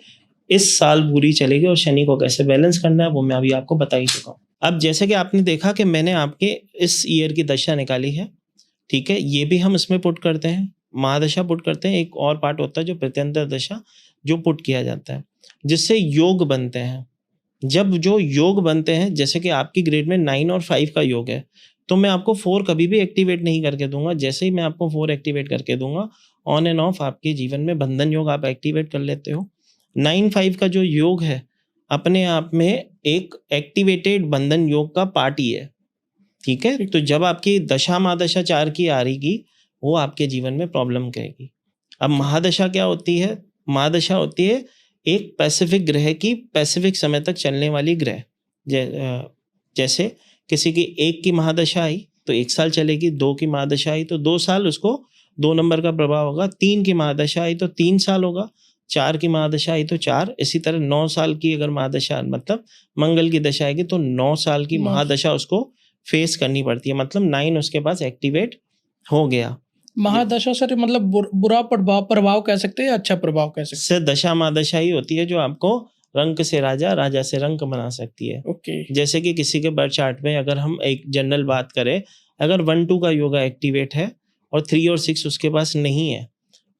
इस साल पूरी चलेगी, और शनि को कैसे बैलेंस करना है वो मैं अभी आपको बता ही चुका हूँ। अब जैसे कि आपने देखा कि मैंने आपके इस ईयर की दशा निकाली है, ठीक है, ये भी हम इसमें पुट करते हैं, महादशा पुट करते हैं। एक और पार्ट होता है जो प्रत्यंतर दशा, जो पुट किया जाता है, जिससे योग बनते हैं। जब जो योग बनते हैं, जैसे कि आपकी ग्रेड में 9 और 5 का योग है, तो मैं आपको 4 कभी भी एक्टिवेट नहीं करके दूंगा। जैसे ही मैं आपको 4 एक्टिवेट करके दूंगा, ऑन एंड ऑफ आपके जीवन में बंधन योग आप एक्टिवेट कर लेते हो। 9-5 का जो योग है अपने आप में एक एक्टिवेटेड बंधन योग का पार्ट ही है, ठीक है। तो जब आपकी दशा महादशा 4 की आ रही, वो आपके जीवन में प्रॉब्लम करेगी। अब महादशा क्या होती है? महादशा होती है एक पैसिफिक ग्रह की पैसिफिक समय तक चलने वाली ग्रह। जैसे किसी की 1 की महादशा आई तो 1 साल चलेगी, 2 की महादशा आई तो 2 साल उसको 2 नंबर का प्रभाव होगा, 3 की महादशा आई तो 3 साल होगा, 4 की महादशा आई तो 4, इसी तरह 9 साल की अगर महादशा मतलब मंगल की दशा आएगी तो 9 साल की महादशा उसको फेस करनी पड़ती है, मतलब 9 उसके पास एक्टिवेट हो गया। महादशा सर मतलब बुरा प्रभाव कह सकते हैं या अच्छा प्रभाव कह सकते हैं? सर दशा महादशा ही होती है जो आपको रंक से राजा, राजा से रंक बना सकती है। जैसे कि किसी के बर्थ चार्ट में अगर हम एक जनरल बात करें, अगर 1-2 का योगा एक्टिवेट है और 3 और 6 उसके पास नहीं है,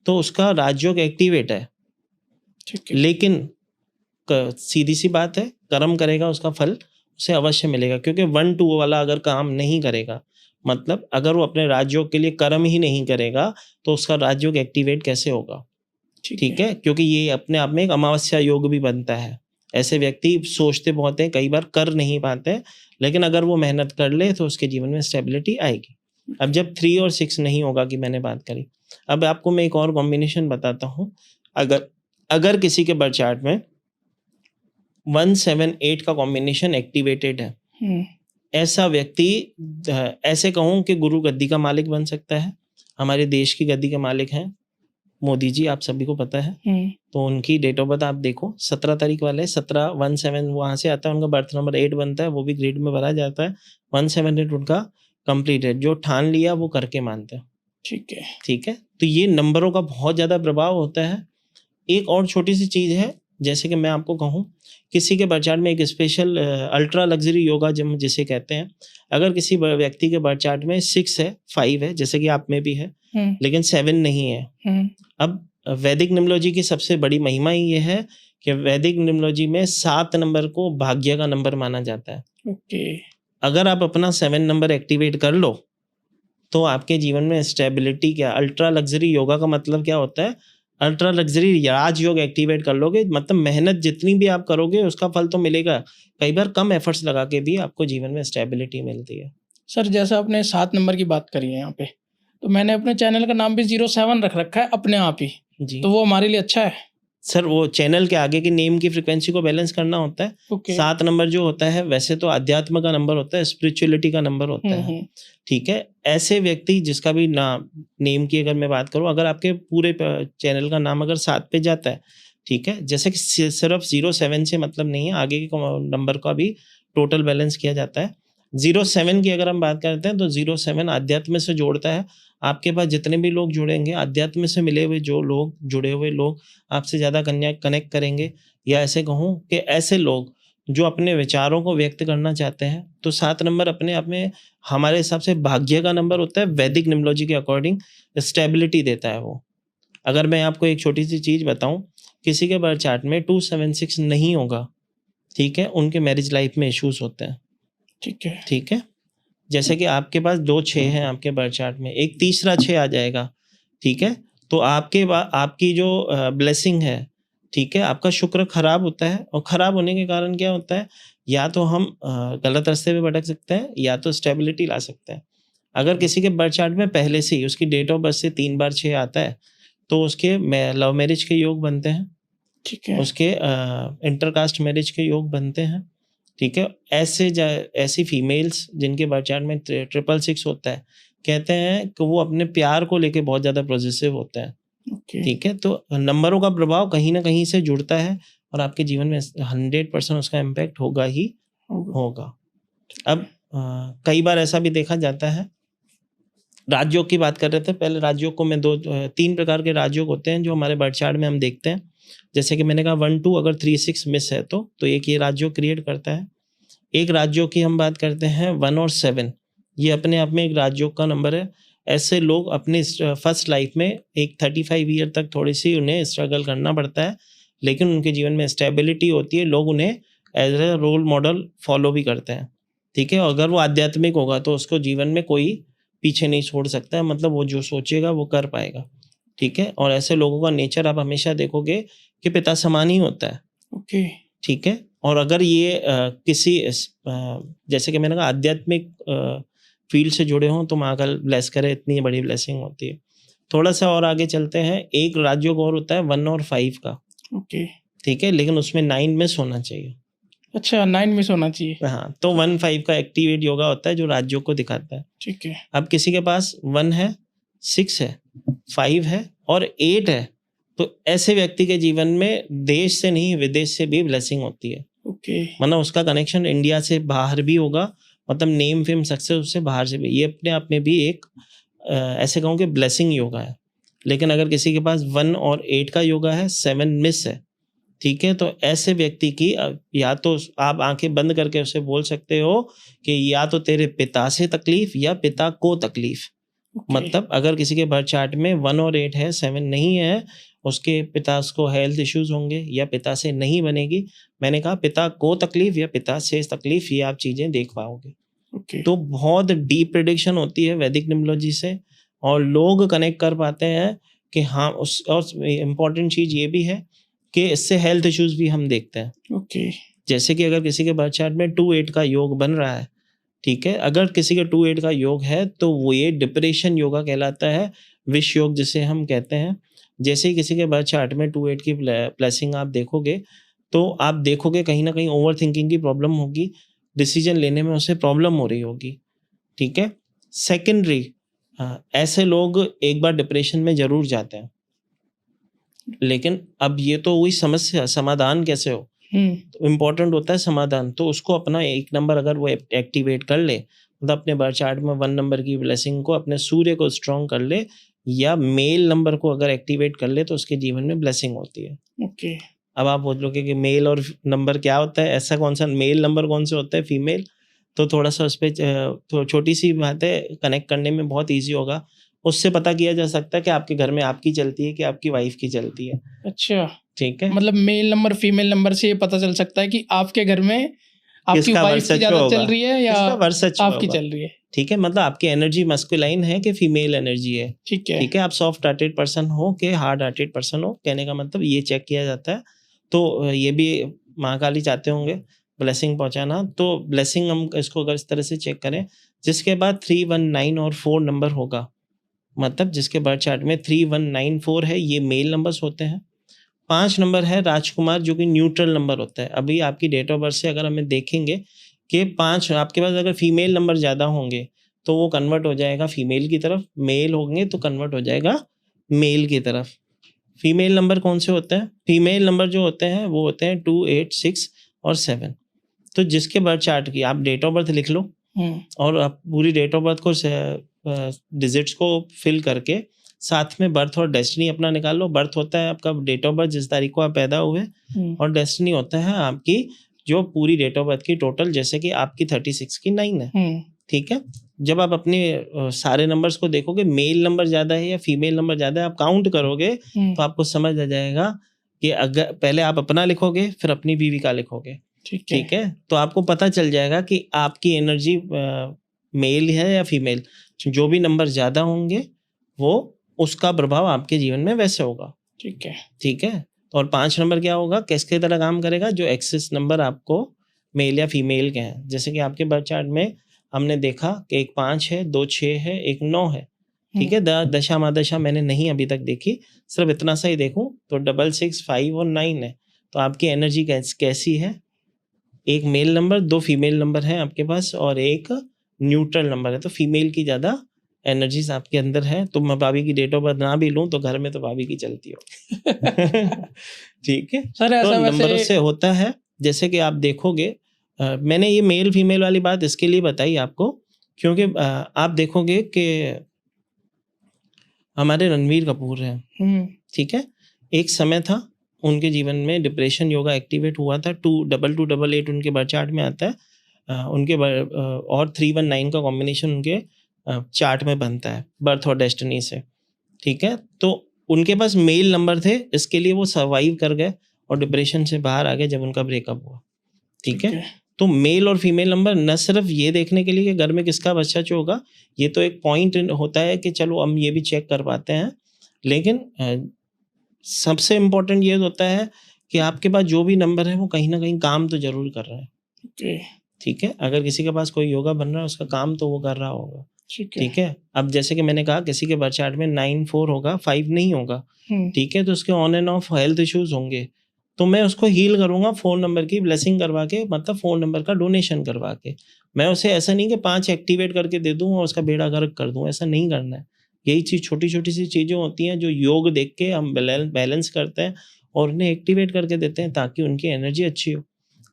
तो उसका राजयोग एक्टिवेट है, लेकिन सीधी सी बात है, कर्म करेगा उसका फल उसे अवश्य मिलेगा। क्योंकि 1-2 वाला अगर काम नहीं करेगा, मतलब अगर वो अपने राजयोग के लिए कर्म ही नहीं करेगा, तो उसका राजयोग एक्टिवेट कैसे होगा? ठीक है, क्योंकि ये अपने आप में एक अमावस्या योग भी बनता है। ऐसे व्यक्ति सोचते बहुत हैं, कई बार कर नहीं पाते, लेकिन अगर वो मेहनत कर ले तो उसके जीवन में स्टेबिलिटी आएगी। अब जब 3 और 6 नहीं होगा की मैंने बात करी, अब आपको मैं एक और कॉम्बिनेशन बताता हूँ। अगर किसी के बर्थ चार्ट में 1-7-8 का कॉम्बिनेशन एक्टिवेटेड है, ऐसा व्यक्ति, ऐसे कहूँ कि गुरु गद्दी का मालिक बन सकता है। हमारे देश की गद्दी के मालिक हैं मोदी जी, आप सभी को पता है। तो उनकी डेट ऑफ बर्थ आप देखो, 17 तारीख वाले 17-1-7 वहाँ से आता है, उनका बर्थ नंबर 8 बनता है, वो भी ग्रेड में भरा जाता है। 1-7-8 उनका कंप्लीट है, जो ठान लिया वो करके मानते हैं। ठीक है, तो ये नंबरों का बहुत ज़्यादा प्रभाव होता है। एक और छोटी सी चीज़ है, जैसे कि मैं आपको कहूँ, किसी के बर्थ चार्ट में एक स्पेशल अल्ट्रा लग्जरी योगा जिसे कहते हैं, अगर किसी व्यक्ति के बर्थ चार्ट में 6 है, 5 है, जैसे कि आप में भी है, लेकिन 7 नहीं है। अब वैदिक न्यूमरोलॉजी की सबसे बड़ी महिमा ही ये है कि वैदिक न्यूमरोलॉजी में 7 नंबर को भाग्य का नंबर माना जाता है। अगर आप अपना 7 नंबर एक्टिवेट कर लो तो आपके जीवन में स्टेबिलिटी क्या, अल्ट्रा लग्जरी योगा का मतलब क्या होता है? अल्ट्रा लग्जरी राजयोग एक्टिवेट कर लोगे, मतलब मेहनत जितनी भी आप करोगे उसका फल तो मिलेगा। कई बार कम एफर्ट्स लगा के भी आपको जीवन में स्टेबिलिटी मिलती है। सर जैसा आपने 7 नंबर की बात करी है यहाँ पे, तो मैंने अपने चैनल का नाम भी 07 रख रखा है अपने आप ही जी, तो वो हमारे लिए अच्छा है? सर वो चैनल के आगे की नेम की फ्रीक्वेंसी को बैलेंस करना होता है। 7 नंबर जो होता है वैसे तो अध्यात्म का नंबर होता है, स्पिरिचुअलिटी का नंबर होता है। ठीक है, ऐसे व्यक्ति जिसका भी नेम की अगर मैं बात करूं, अगर आपके पूरे चैनल का नाम अगर 7 पे जाता है, ठीक है, जैसे कि सिर्फ 07 से मतलब नहीं है, आगे के नंबर का भी टोटल बैलेंस किया जाता है। 07 की अगर हम बात करते हैं तो 07 अध्यात्म से जोड़ता है। आपके पास जितने भी लोग जुड़ेंगे, अध्यात्म से मिले हुए जो लोग, जुड़े हुए लोग आपसे ज़्यादा कनेक्ट करेंगे, या ऐसे कहूँ कि ऐसे लोग जो अपने विचारों को व्यक्त करना चाहते हैं। तो 7 नंबर अपने आप में हमारे हिसाब से भाग्य का नंबर होता है, वैदिक न्यूमरोलॉजी के अकॉर्डिंग स्टेबिलिटी देता है वो। अगर मैं आपको एक छोटी सी चीज़ बताऊँ, किसी के बर्थ चार्ट में 2-7-6 नहीं होगा, ठीक है, उनके मैरिज लाइफ में इश्यूज होते हैं। ठीक है, जैसे कि आपके पास 2-6 हैं आपके बर्थ चार्ट में, एक तीसरा 6 आ जाएगा, ठीक है, तो आपकी जो ब्लेसिंग है, ठीक है, आपका शुक्र खराब होता है, और खराब होने के कारण क्या होता है, या तो हम गलत रास्ते पे भटक सकते हैं, या तो स्टेबिलिटी ला सकते हैं। अगर किसी के बर्थ चार्ट में पहले से ही उसकी डेट ऑफ बर्थ से 3 बार 6 आता है, तो उसके लव मैरिज के योग बनते हैं, ठीक है। उसके इंटरकास्ट मैरिज के योग बनते हैं, ठीक है। ऐसी फीमेल्स जिनके बर्थ चार्ट में 666 होता है, कहते हैं कि वो अपने प्यार को लेके बहुत ज़्यादा पॉजिटिव होते हैं, ओके। ठीक है। तो नंबरों का प्रभाव कहीं ना कहीं से जुड़ता है, और आपके जीवन में 100% उसका इम्पैक्ट होगा ही होगा। अब कई बार ऐसा भी देखा जाता है, राजयोग की बात कर रहे थे पहले, राजयोग को मैं 3 प्रकार के राजयोग होते हैं जो हमारे बर्थ चार्ट में हम देखते हैं। जैसे कि मैंने कहा 1 2, अगर 3 6 मिस है तो एक ये राजयोग क्रिएट करता है। एक राजयोग की हम बात करते हैं 1 और 7, ये अपने आप में एक राजयोग का नंबर है। ऐसे लोग अपने फर्स्ट लाइफ में एक 35 ईयर तक थोड़ी सी उन्हें स्ट्रगल करना पड़ता है, लेकिन उनके जीवन में स्टेबिलिटी होती है, लोग उन्हें as a role model follow भी करते हैं, ठीक है। अगर वो आध्यात्मिक होगा तो उसको जीवन में कोई पीछे नहीं छोड़ सकता है, मतलब वो जो सोचेगा वो कर पाएगा, ठीक है। और ऐसे लोगों का नेचर आप हमेशा देखोगे कि पिता समान ही होता है, ओके। ठीक है। और अगर ये किसी जैसे कि मैंने कहा आध्यात्मिक फील्ड से जुड़े हों तो महाकाल ब्लेस करे, इतनी बड़ी ब्लेसिंग होती है। थोड़ा सा और आगे चलते हैं, एक राजयोग और होता है 1 और 5 का, ओके। ठीक है, लेकिन उसमें 9 मिस होना चाहिए। अच्छा, 9 मिस होना चाहिए। हाँ, तो 1 5 का एक्टिवेट योगा होता है जो राजयोग को दिखाता है। ठीक है। अब किसी के पास 1 है, 6 है, 5 है और 8 है, तो ऐसे व्यक्ति के जीवन में देश से नहीं विदेश से भी ब्लेसिंग होती है। ओके। मतलब उसका कनेक्शन इंडिया से बाहर भी होगा, मतलब नेम फेम सक्सेस उससे बाहर से भी। ये अपने आप में भी एक ऐसे कहूँ कि ब्लेसिंग योगा है। लेकिन अगर किसी के पास 1 और 8 का योगा है, 7 मिस है, ठीक है, तो ऐसे व्यक्ति की या तो आप आंखें बंद करके उसे बोल सकते हो कि या तो तेरे पिता से तकलीफ या पिता को तकलीफ। ओके। मतलब अगर किसी के बर्थ चार्ट में 1 और 8 है, 7 नहीं है, उसके पिता को हेल्थ इश्यूज होंगे या पिता से नहीं बनेगी। मैंने कहा पिता को तकलीफ या पिता से तकलीफ, ये आप चीज़ें देख पाओगे। ओके। तो बहुत डीप प्रेडिक्शन होती है वैदिक न्यूमरोलॉजी से, और लोग कनेक्ट कर पाते हैं कि हाँ उस, और इम्पॉर्टेंट चीज़ ये भी है कि इससे हेल्थ इश्यूज भी हम देखते हैं। ओके। जैसे कि अगर किसी के बर्थ चार्ट में 2 8 का योग बन रहा है, ठीक है, अगर किसी के 2 8 का योग है तो वो ये डिप्रेशन योगा कहलाता है, विष योग जिसे हम कहते हैं। जैसे ही किसी के बर्थ चार्ट में 2 8 की ब्लेसिंग आप देखोगे, तो आप देखोगे कहीं ना कहीं ओवर थिंकिंग की प्रॉब्लम होगी, डिसीजन लेने में उसे प्रॉब्लम हो रही होगी, ठीक है। सेकेंडरी, ऐसे लोग एक बार डिप्रेशन में जरूर जाते हैं, लेकिन अब ये तो हुई समस्या, समाधान कैसे हो, तो इम्पोर्टेंट होता है समाधान। तो उसको अपना 1 नंबर अगर वो एक्टिवेट कर ले, मतलब अपने बर्थ चार्ट में 1 नंबर की ब्लेसिंग को, अपने सूर्य को स्ट्रॉन्ग कर ले, या मेल नंबर को अगर एक्टिवेट कर ले, तो उसके जीवन में ब्लेसिंग होती है। ओके। अब आप बोलोगे कि मेल और नंबर क्या होता है, ऐसा कौन सा मेल नंबर कौन से होता है, फीमेल, तो थोड़ा सा उस पर तो छोटी सी बात है, कनेक्ट करने में बहुत ईजी होगा। उससे पता किया जा सकता है कि आपके घर में आपकी चलती है कि आपकी वाइफ की चलती है। अच्छा, ठीक है, मतलब मेल नंबर फीमेल नंबर से ये पता चल सकता है कि आपके घर में आपकी किसका वाइफ वर्चस्व की ज्यादा होगा, चल रही है या किसका वर्चस्व आपकी होगा। चल रही है। ठीक है, मतलब आपकी एनर्जी मस्कुलाइन है कि फीमेल एनर्जी है। ठीक है। ठीक है, आप सॉफ्ट हार्टेड पर्सन हो कि हार्ड हार्टेड पर्सन हो, कहने का मतलब ये चेक किया जाता है। तो ये भी महाकाली चाहते होंगे ब्लेसिंग पहुंचाना, तो ब्लेसिंग हम इसको अगर इस तरह से चेक करें, जिसके बाद 3 1 9 और 4 नंबर होगा, मतलब जिसके बर्थ चार्ट में 3 1 9 4 है, ये मेल नंबर्स होते हैं। 5 नंबर है राजकुमार, जो कि न्यूट्रल नंबर होता है। अभी आपकी डेट ऑफ बर्थ से अगर हमें देखेंगे कि 5 आपके पास अगर फीमेल नंबर ज़्यादा होंगे तो वो कन्वर्ट हो जाएगा फीमेल की तरफ, मेल होंगे तो कन्वर्ट हो जाएगा मेल की तरफ। फीमेल नंबर कौन से होते हैं, फीमेल नंबर जो होते हैं वो होते हैं 2 8 6 और 7। तो जिसके बर्थ चार्ट की आप डेट ऑफ बर्थ लिख लो, और आप पूरी डेट ऑफ बर्थ को डिजिट्स को फिल करके साथ में बर्थ और डेस्टिनी अपना निकाल लो। बर्थ होता है आपका डेट ऑफ बर्थ जिस तारीख को आप पैदा हुए, और डेस्टिनी होता है आपकी जो पूरी डेट ऑफ बर्थ की टोटल, जैसे कि आपकी 36 की 9 है। ठीक है, जब आप अपने सारे नंबर्स को देखोगे, मेल नंबर ज्यादा है या फीमेल नंबर ज्यादा है, आप काउंट करोगे तो आपको समझ आ जाएगा कि अगर पहले आप अपना लिखोगे फिर अपनी बीवी का लिखोगे, ठीक है, तो आपको पता चल जाएगा कि आपकी एनर्जी मेल है या फीमेल। जो भी नंबर ज्यादा होंगे वो उसका प्रभाव आपके जीवन में वैसे होगा। ठीक है। ठीक है। और 5 नंबर क्या होगा, किसके तरह काम करेगा, जो एक्सेस नंबर आपको मेल या फीमेल के हैं। जैसे कि आपके बर्थ चार्ट में हमने देखा कि एक 5 है, 2 6 है, एक 9 है। ठीक है। दशा महादशा मैंने नहीं अभी तक देखी, सिर्फ इतना सा ही देखूं तो 6 6 5 और 9 है। तो आपकी एनर्जी कैसी है, एक मेल नंबर, 2 फीमेल नंबर है आपके पास और एक न्यूट्रल नंबर है। तो फीमेल की ज़्यादा एनर्जीज आपके अंदर है। तो मैं भाभी की डेट ऑफ बर्थ ना भी लूँ तो घर में तो भाभी की चलती हो। ठीक है। सर तो ऐसा नंबरों वैसे से होता है। जैसे कि आप देखोगे, मैंने ये मेल फीमेल वाली बात इसके लिए बताई आपको क्योंकि आप देखोगे कि हमारे रणवीर कपूर हैं। ठीक है। एक समय था उनके जीवन में डिप्रेशन योगा एक्टिवेट हुआ था। 22288 उनके बर्थ चार्ट में आता है। उनके और 319 का कॉम्बिनेशन उनके चार्ट में बनता है बर्थ और डेस्टिनी से। ठीक है। तो उनके पास मेल नंबर थे, इसके लिए वो सर्वाइव कर गए और डिप्रेशन से बाहर आ गए जब उनका ब्रेकअप हुआ। ठीक है। तो मेल और फीमेल नंबर न सिर्फ ये देखने के लिए कि घर में किसका बच्चा होगा, ये तो एक पॉइंट होता है कि चलो हम ये भी चेक कर पाते हैं, लेकिन सबसे इम्पोर्टेंट ये होता है कि आपके पास जो भी नंबर है वो कहीं ना कहीं काम तो जरूर कर रहा है। ठीक है। अगर किसी के पास कोई योगा बन रहा है उसका काम तो वो कर रहा होगा। ठीक है। अब जैसे कि मैंने कहा किसी के बर्थ चार्ट में 9 4 होगा, 5 नहीं होगा। ठीक है। तो उसके on end of health issues होंगे, तो मैं उसको हील करूंगा फ़ोन नंबर की ब्लेसिंग करवा के, मतलब फ़ोन नंबर का डोनेशन करवा के। मैं उसे ऐसा नहीं कि 5 एक्टिवेट करके दे दूँ और उसका बेड़ा गर्क कर दूँ, ऐसा नहीं करना है। यही चीज़ छोटी छोटी सी चीज़ें होती हैं जो योग देख के हम बैलेंस करते हैं और उन्हें एक्टिवेट करके देते हैं ताकि उनकी एनर्जी अच्छी हो।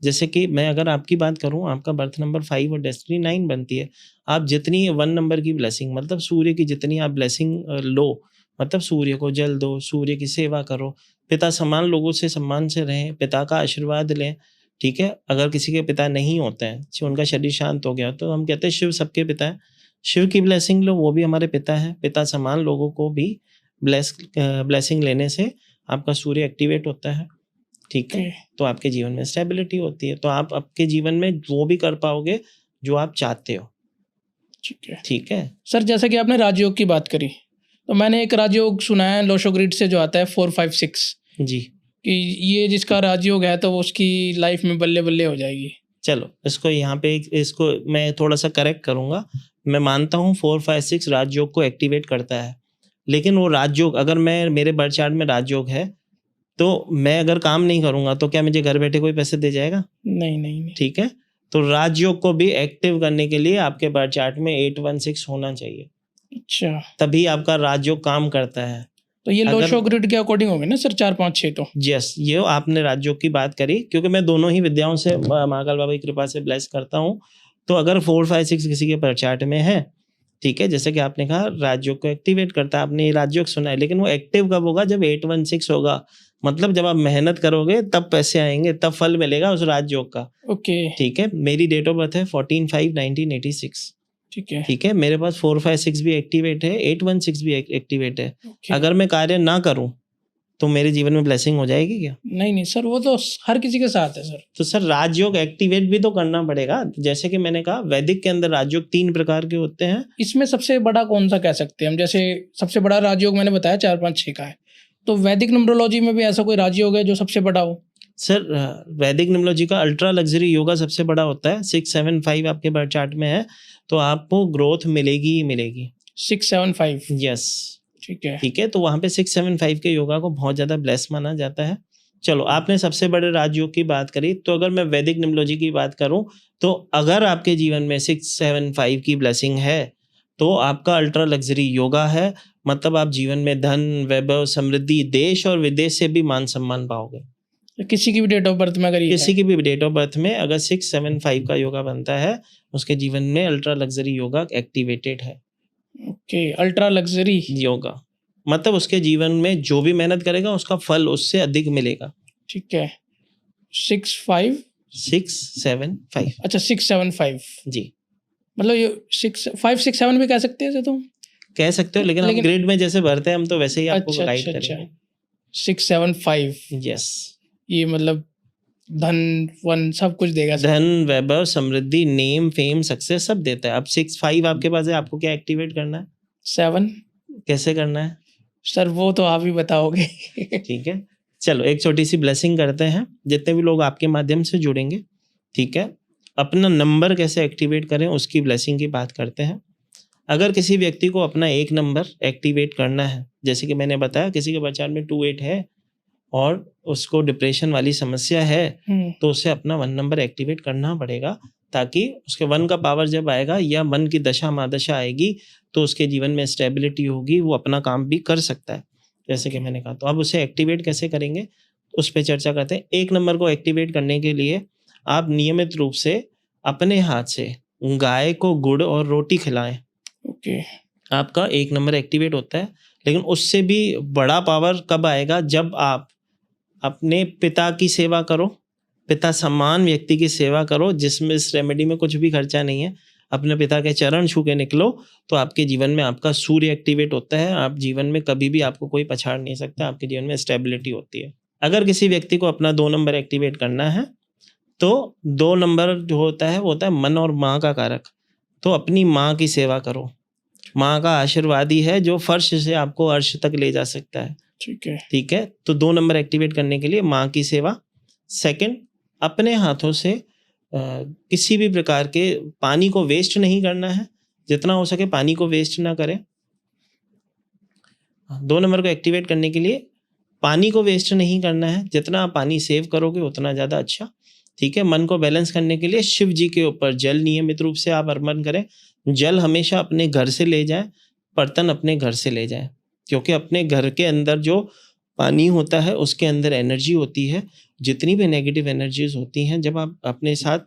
जैसे कि मैं अगर आपकी बात करूं, आपका बर्थ नंबर 5 और डेस्टिनी 9 बनती है। आप जितनी 1 नंबर की ब्लेसिंग, मतलब सूर्य की जितनी आप ब्लेसिंग लो, मतलब सूर्य को जल दो, सूर्य की सेवा करो, पिता समान लोगों से सम्मान से रहें, पिता का आशीर्वाद लें। ठीक है। अगर किसी के पिता नहीं होते हैं, उनका शरीर शांत हो गया, तो हम कहते हैं शिव सबके पिता है, शिव की ब्लेसिंग लो, वो भी हमारे पिता है। पिता समान लोगों को भी ब्लेसिंग लेने से आपका सूर्य एक्टिवेट होता है। ठीक है। तो आपके जीवन में स्टेबिलिटी होती है, तो आप आपके जीवन में वो भी कर पाओगे जो आप चाहते हो। ठीक है। सर जैसा कि आपने राजयोग की बात करी, तो मैंने एक राजयोग सुना है लोशो ग्रिड से जो आता है 4 5 6 जी, कि ये जिसका राजयोग है तो उसकी लाइफ में बल्ले बल्ले हो जाएगी। चलो इसको यहाँ पे इसको मैं थोड़ा सा करेक्ट करूँगा। मैं मानता हूँ 4 5 6 राजयोग को एक्टिवेट करता है, लेकिन वो राजयोग अगर मेरे बर्थ चार्ट में राजयोग है तो मैं अगर काम नहीं करूँगा तो क्या मुझे घर बैठे कोई पैसे दे जाएगा? नहीं। ठीक है। तो राजयोग को भी एक्टिव करने के लिए आपके बर्थ चार्ट में 816 होना चाहिए। अच्छा, तभी आपका राजयोग काम करता है। तो ये लोशो ग्रिड के अकॉर्डिंग होंगे ना सर 4 5 6? तो यस, ये आपने राजयोग की बात करी क्योंकि मैं दोनों ही विद्याओं से महाकाल बाबा की कृपा से ब्लेस करता हूँ। तो अगर 4 5 6 किसी के बर्थ चार्ट में है, ठीक है, जैसे कि आपने कहा राजयोग को एक्टिवेट करता है, आपने ये राजयोग सुना है, लेकिन वो एक्टिव कब होगा? जब 816 होगा, मतलब जब आप मेहनत करोगे तब पैसे आएंगे, तब फल मिलेगा उस राजयोग का। ओके। ठीक है। मेरी डेट ऑफ बर्थ है 14 5 1986। ठीक है। ठीक है। मेरे पास 4 5 6 भी एक्टिवेट है, 816 भी एक्टिवेट है। अगर मैं कार्य ना करूं तो मेरे जीवन में ब्लेसिंग हो जाएगी क्या? नहीं सर, वो तो हर किसी के साथ है सर। तो सर राजयोग एक्टिवेट भी तो करना पड़ेगा। जैसे कि मैंने कहा वैदिक के अंदर राजयोग 3 प्रकार के होते हैं। इसमें सबसे बड़ा कौन सा कह सकते हैं हम? जैसे सबसे बड़ा राजयोग मैंने बताया 4 5 6 का है, तो वैदिक न्यूमरोलॉजी में भी ऐसा कोई राजयोग है जो सबसे बड़ा हो? सर वैदिक न्यूमरोलॉजी का अल्ट्रा लग्जरी योगा सबसे बड़ा होता है। 6 7 5 आपके बर्थ चार्ट में है तो आपको ग्रोथ मिलेगी ही मिलेगी। 6 7 5? यस। ठीक है। ठीक है। तो वहाँ पे 6 7 5 के योगा को बहुत ज़्यादा ब्लेस माना जाता है। चलो, आपने सबसे बड़े राजयोग की बात करी, तो अगर मैं वैदिक न्यूमरोलॉजी की बात करूं तो अगर आपके जीवन में 6 7 5 की ब्लेसिंग है तो आपका अल्ट्रा लग्जरी योगा है। मतलब आप जीवन में धन, वैभव, समृद्धि, देश और विदेश से भी मान सम्मान पाओगे। किसी की भी डेट ऑफ बर्थ में अगर किसी की भी डेट ऑफ बर्थ में अगर 6 7 5 का योगा बनता है, उसके जीवन में अल्ट्रा लग्जरी योगा एक्टिवेटेड है। ओके, अल्ट्रा लग्जरी योगा मतलब उसके जीवन में जो भी मेहनत करेगा उसका फल उससे अधिक मिलेगा। ठीक है। 6 5 6 7 5। अच्छा 6 7 5 जी, मतलब ये 6 5 6 7 भी कह सकते हैं तो कह सकते हो, लेकिन हम ग्रेड में जैसे भरते हैं हम तो वैसे ही आपको गाइड करेंगे। 6 7 5 यस, ये मतलब धन वन सब कुछ देगा सर। धन, वैभव, समृद्धि, नेम, फेम, सक्सेस सब देता है। अब 6 5 आपके पास है, आपको क्या एक्टिवेट करना है? 7 कैसे करना है? सर वो तो आप ही बताओगे। ठीक है, चलो एक छोटी सी ब्लेसिंग करते हैं, जितने भी लोग आपके माध्यम से जुड़ेंगे। ठीक है, अपना नंबर कैसे एक्टिवेट करें उसकी ब्लेसिंग की बात करते हैं। अगर किसी व्यक्ति को अपना एक नंबर एक्टिवेट करना है, जैसे कि मैंने बताया किसी के पहचान में 28 है और उसको डिप्रेशन वाली समस्या है, तो उसे अपना 1 नंबर एक्टिवेट करना पड़ेगा, ताकि उसके 1 का पावर जब आएगा या मन की दशा महादशा आएगी तो उसके जीवन में स्टेबिलिटी होगी, वो अपना काम भी कर सकता है, जैसे कि मैंने कहा। तो अब उसे एक्टिवेट कैसे करेंगे उस पर चर्चा करते हैं। 1 नंबर को एक्टिवेट करने के लिए आप नियमित रूप से अपने हाथ से गाय को गुड़ और रोटी खिलाएं। ओके, आपका 1 नंबर एक्टिवेट होता है। लेकिन उससे भी बड़ा पावर कब आएगा, जब आप अपने पिता की सेवा करो, पिता समान व्यक्ति की सेवा करो, जिसमें इस रेमेडी में कुछ भी खर्चा नहीं है। अपने पिता के चरण छू के निकलो तो आपके जीवन में आपका सूर्य एक्टिवेट होता है। आप जीवन में कभी भी आपको कोई पछाड़ नहीं सकता, आपके जीवन में स्टेबिलिटी होती है। अगर किसी व्यक्ति को अपना 2 नंबर एक्टिवेट करना है तो 2 नंबर जो होता है वो होता है मन और माँ का कारक। तो अपनी माँ की सेवा करो, माँ का आशीर्वाद ही है जो फर्श से आपको अर्श तक ले जा सकता है। ठीक है, ठीक है, तो 2 नंबर एक्टिवेट करने के लिए माँ की सेवा। सेकंड, अपने हाथों से किसी भी प्रकार के पानी को वेस्ट नहीं करना है, जितना हो सके पानी को वेस्ट ना करें। 2 नंबर को एक्टिवेट करने के लिए पानी को वेस्ट नहीं करना है, जितना आप पानी सेव करोगे उतना ज़्यादा अच्छा। ठीक है, मन को बैलेंस करने के लिए शिव जी के ऊपर जल नियमित रूप से आप अर्पण करें। जल हमेशा अपने घर से ले जाएं, बर्तन अपने घर से ले जाएं, क्योंकि अपने घर के अंदर जो पानी होता है उसके अंदर एनर्जी होती है। जितनी भी नेगेटिव एनर्जीज होती हैं, जब आप अपने साथ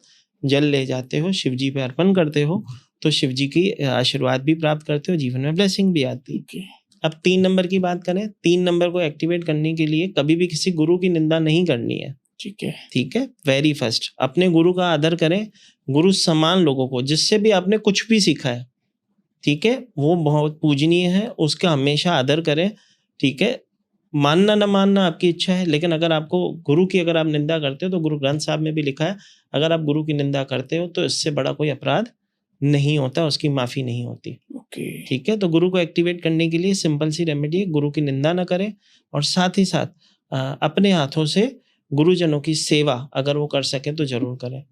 जल ले जाते हो, शिव जी पे अर्पण करते हो, तो शिव जी की आशीर्वाद भी प्राप्त करते हो, जीवन में ब्लेसिंग भी आती है। अब 3 नंबर की बात करें, 3 नंबर को एक्टिवेट करने के लिए कभी भी किसी गुरु की निंदा नहीं करनी है। ठीक है, ठीक है, वेरी फर्स्ट अपने गुरु का आदर करें। गुरु समान लोगों को, जिससे भी आपने कुछ भी सीखा है, ठीक है, वो बहुत पूजनीय है, उसका हमेशा आदर करें। ठीक है, मानना न मानना आपकी इच्छा है, लेकिन अगर आपको गुरु की अगर आप निंदा करते हो तो गुरु ग्रंथ साहब में भी लिखा है, अगर आप गुरु की निंदा करते हो तो इससे बड़ा कोई अपराध नहीं होता, उसकी माफ़ी नहीं होती। ओके, ठीक है, तो गुरु को एक्टिवेट करने के लिए सिंपल सी रेमेडी है, गुरु की निंदा ना करें और साथ ही साथ अपने हाथों से गुरुजनों की सेवा अगर वो कर सकें तो जरूर करें।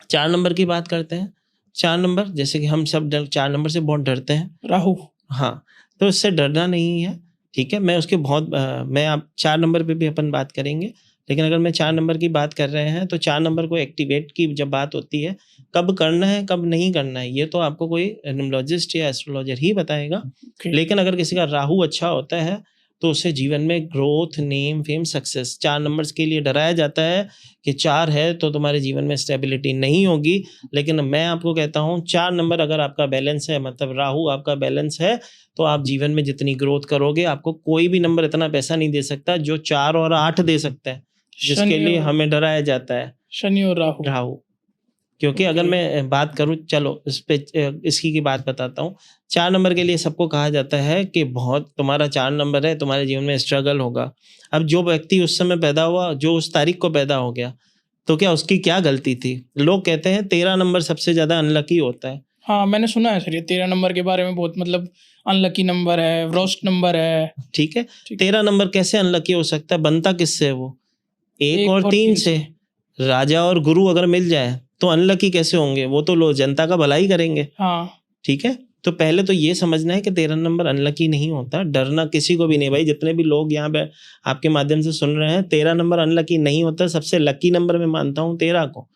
4 नंबर की बात करते हैं। 4 नंबर, जैसे कि हम सब 4 नंबर से बहुत डरते हैं, राहु। हाँ, तो इससे डरना नहीं है। ठीक है, मैं उसके बहुत मैं आप 4 नंबर पे भी अपन बात करेंगे, लेकिन अगर मैं 4 नंबर की बात कर रहे हैं तो 4 नंबर को एक्टिवेट की जब बात होती है, कब करना है कब नहीं करना है ये तो आपको कोई न्यूमरोलॉजिस्ट या एस्ट्रोलॉजर ही बताएगा। लेकिन अगर किसी का राहु अच्छा होता है तो उसे जीवन में growth, name, fame, success, 4 numbers के लिए डराया जाता है कि 4 है तो तुम्हारे जीवन में स्टेबिलिटी नहीं होगी। लेकिन मैं आपको कहता हूँ 4 नंबर अगर आपका बैलेंस है, मतलब राहु आपका बैलेंस है, तो आप जीवन में जितनी ग्रोथ करोगे, आपको कोई भी नंबर इतना पैसा नहीं दे सकता जो 4 और 8 दे सकता है, जिसके लिए हमें डराया जाता है, शनि और राहु। क्योंकि अगर मैं बात करूं, चलो इस पे इसकी की बात बताता हूँ। 4 नंबर के लिए सबको कहा जाता है कि बहुत तुम्हारा 4 नंबर है, तुम्हारे जीवन में स्ट्रगल होगा। अब जो व्यक्ति उस समय पैदा हुआ, जो उस तारीख को पैदा हो गया, तो क्या उसकी क्या गलती थी? लोग कहते हैं 13 नंबर सबसे ज्यादा अनलकी होता है। हाँ, मैंने सुना है सर, ये 13 नंबर के बारे में बहुत, मतलब अनलकी नंबर है, रोस्ट नंबर है। ठीक है, 13 नंबर कैसे अनलकी हो सकता है? बनता किससे है वो? 1 और 3 से। राजा और गुरु अगर मिल जाए तो अनलकी कैसे होंगे? वो तो लोग जनता का भला ही करेंगे। हाँ, ठीक है, तो पहले तो ये समझना है कि 13 नंबर अनलकी नहीं होता। डरना किसी को भी नहीं भाई, जितने भी लोग यहाँ पे आपके माध्यम से सुन रहे हैं, 13 नंबर अनलकी नहीं होता। सबसे लकी नंबर मैं मानता हूँ 13 को।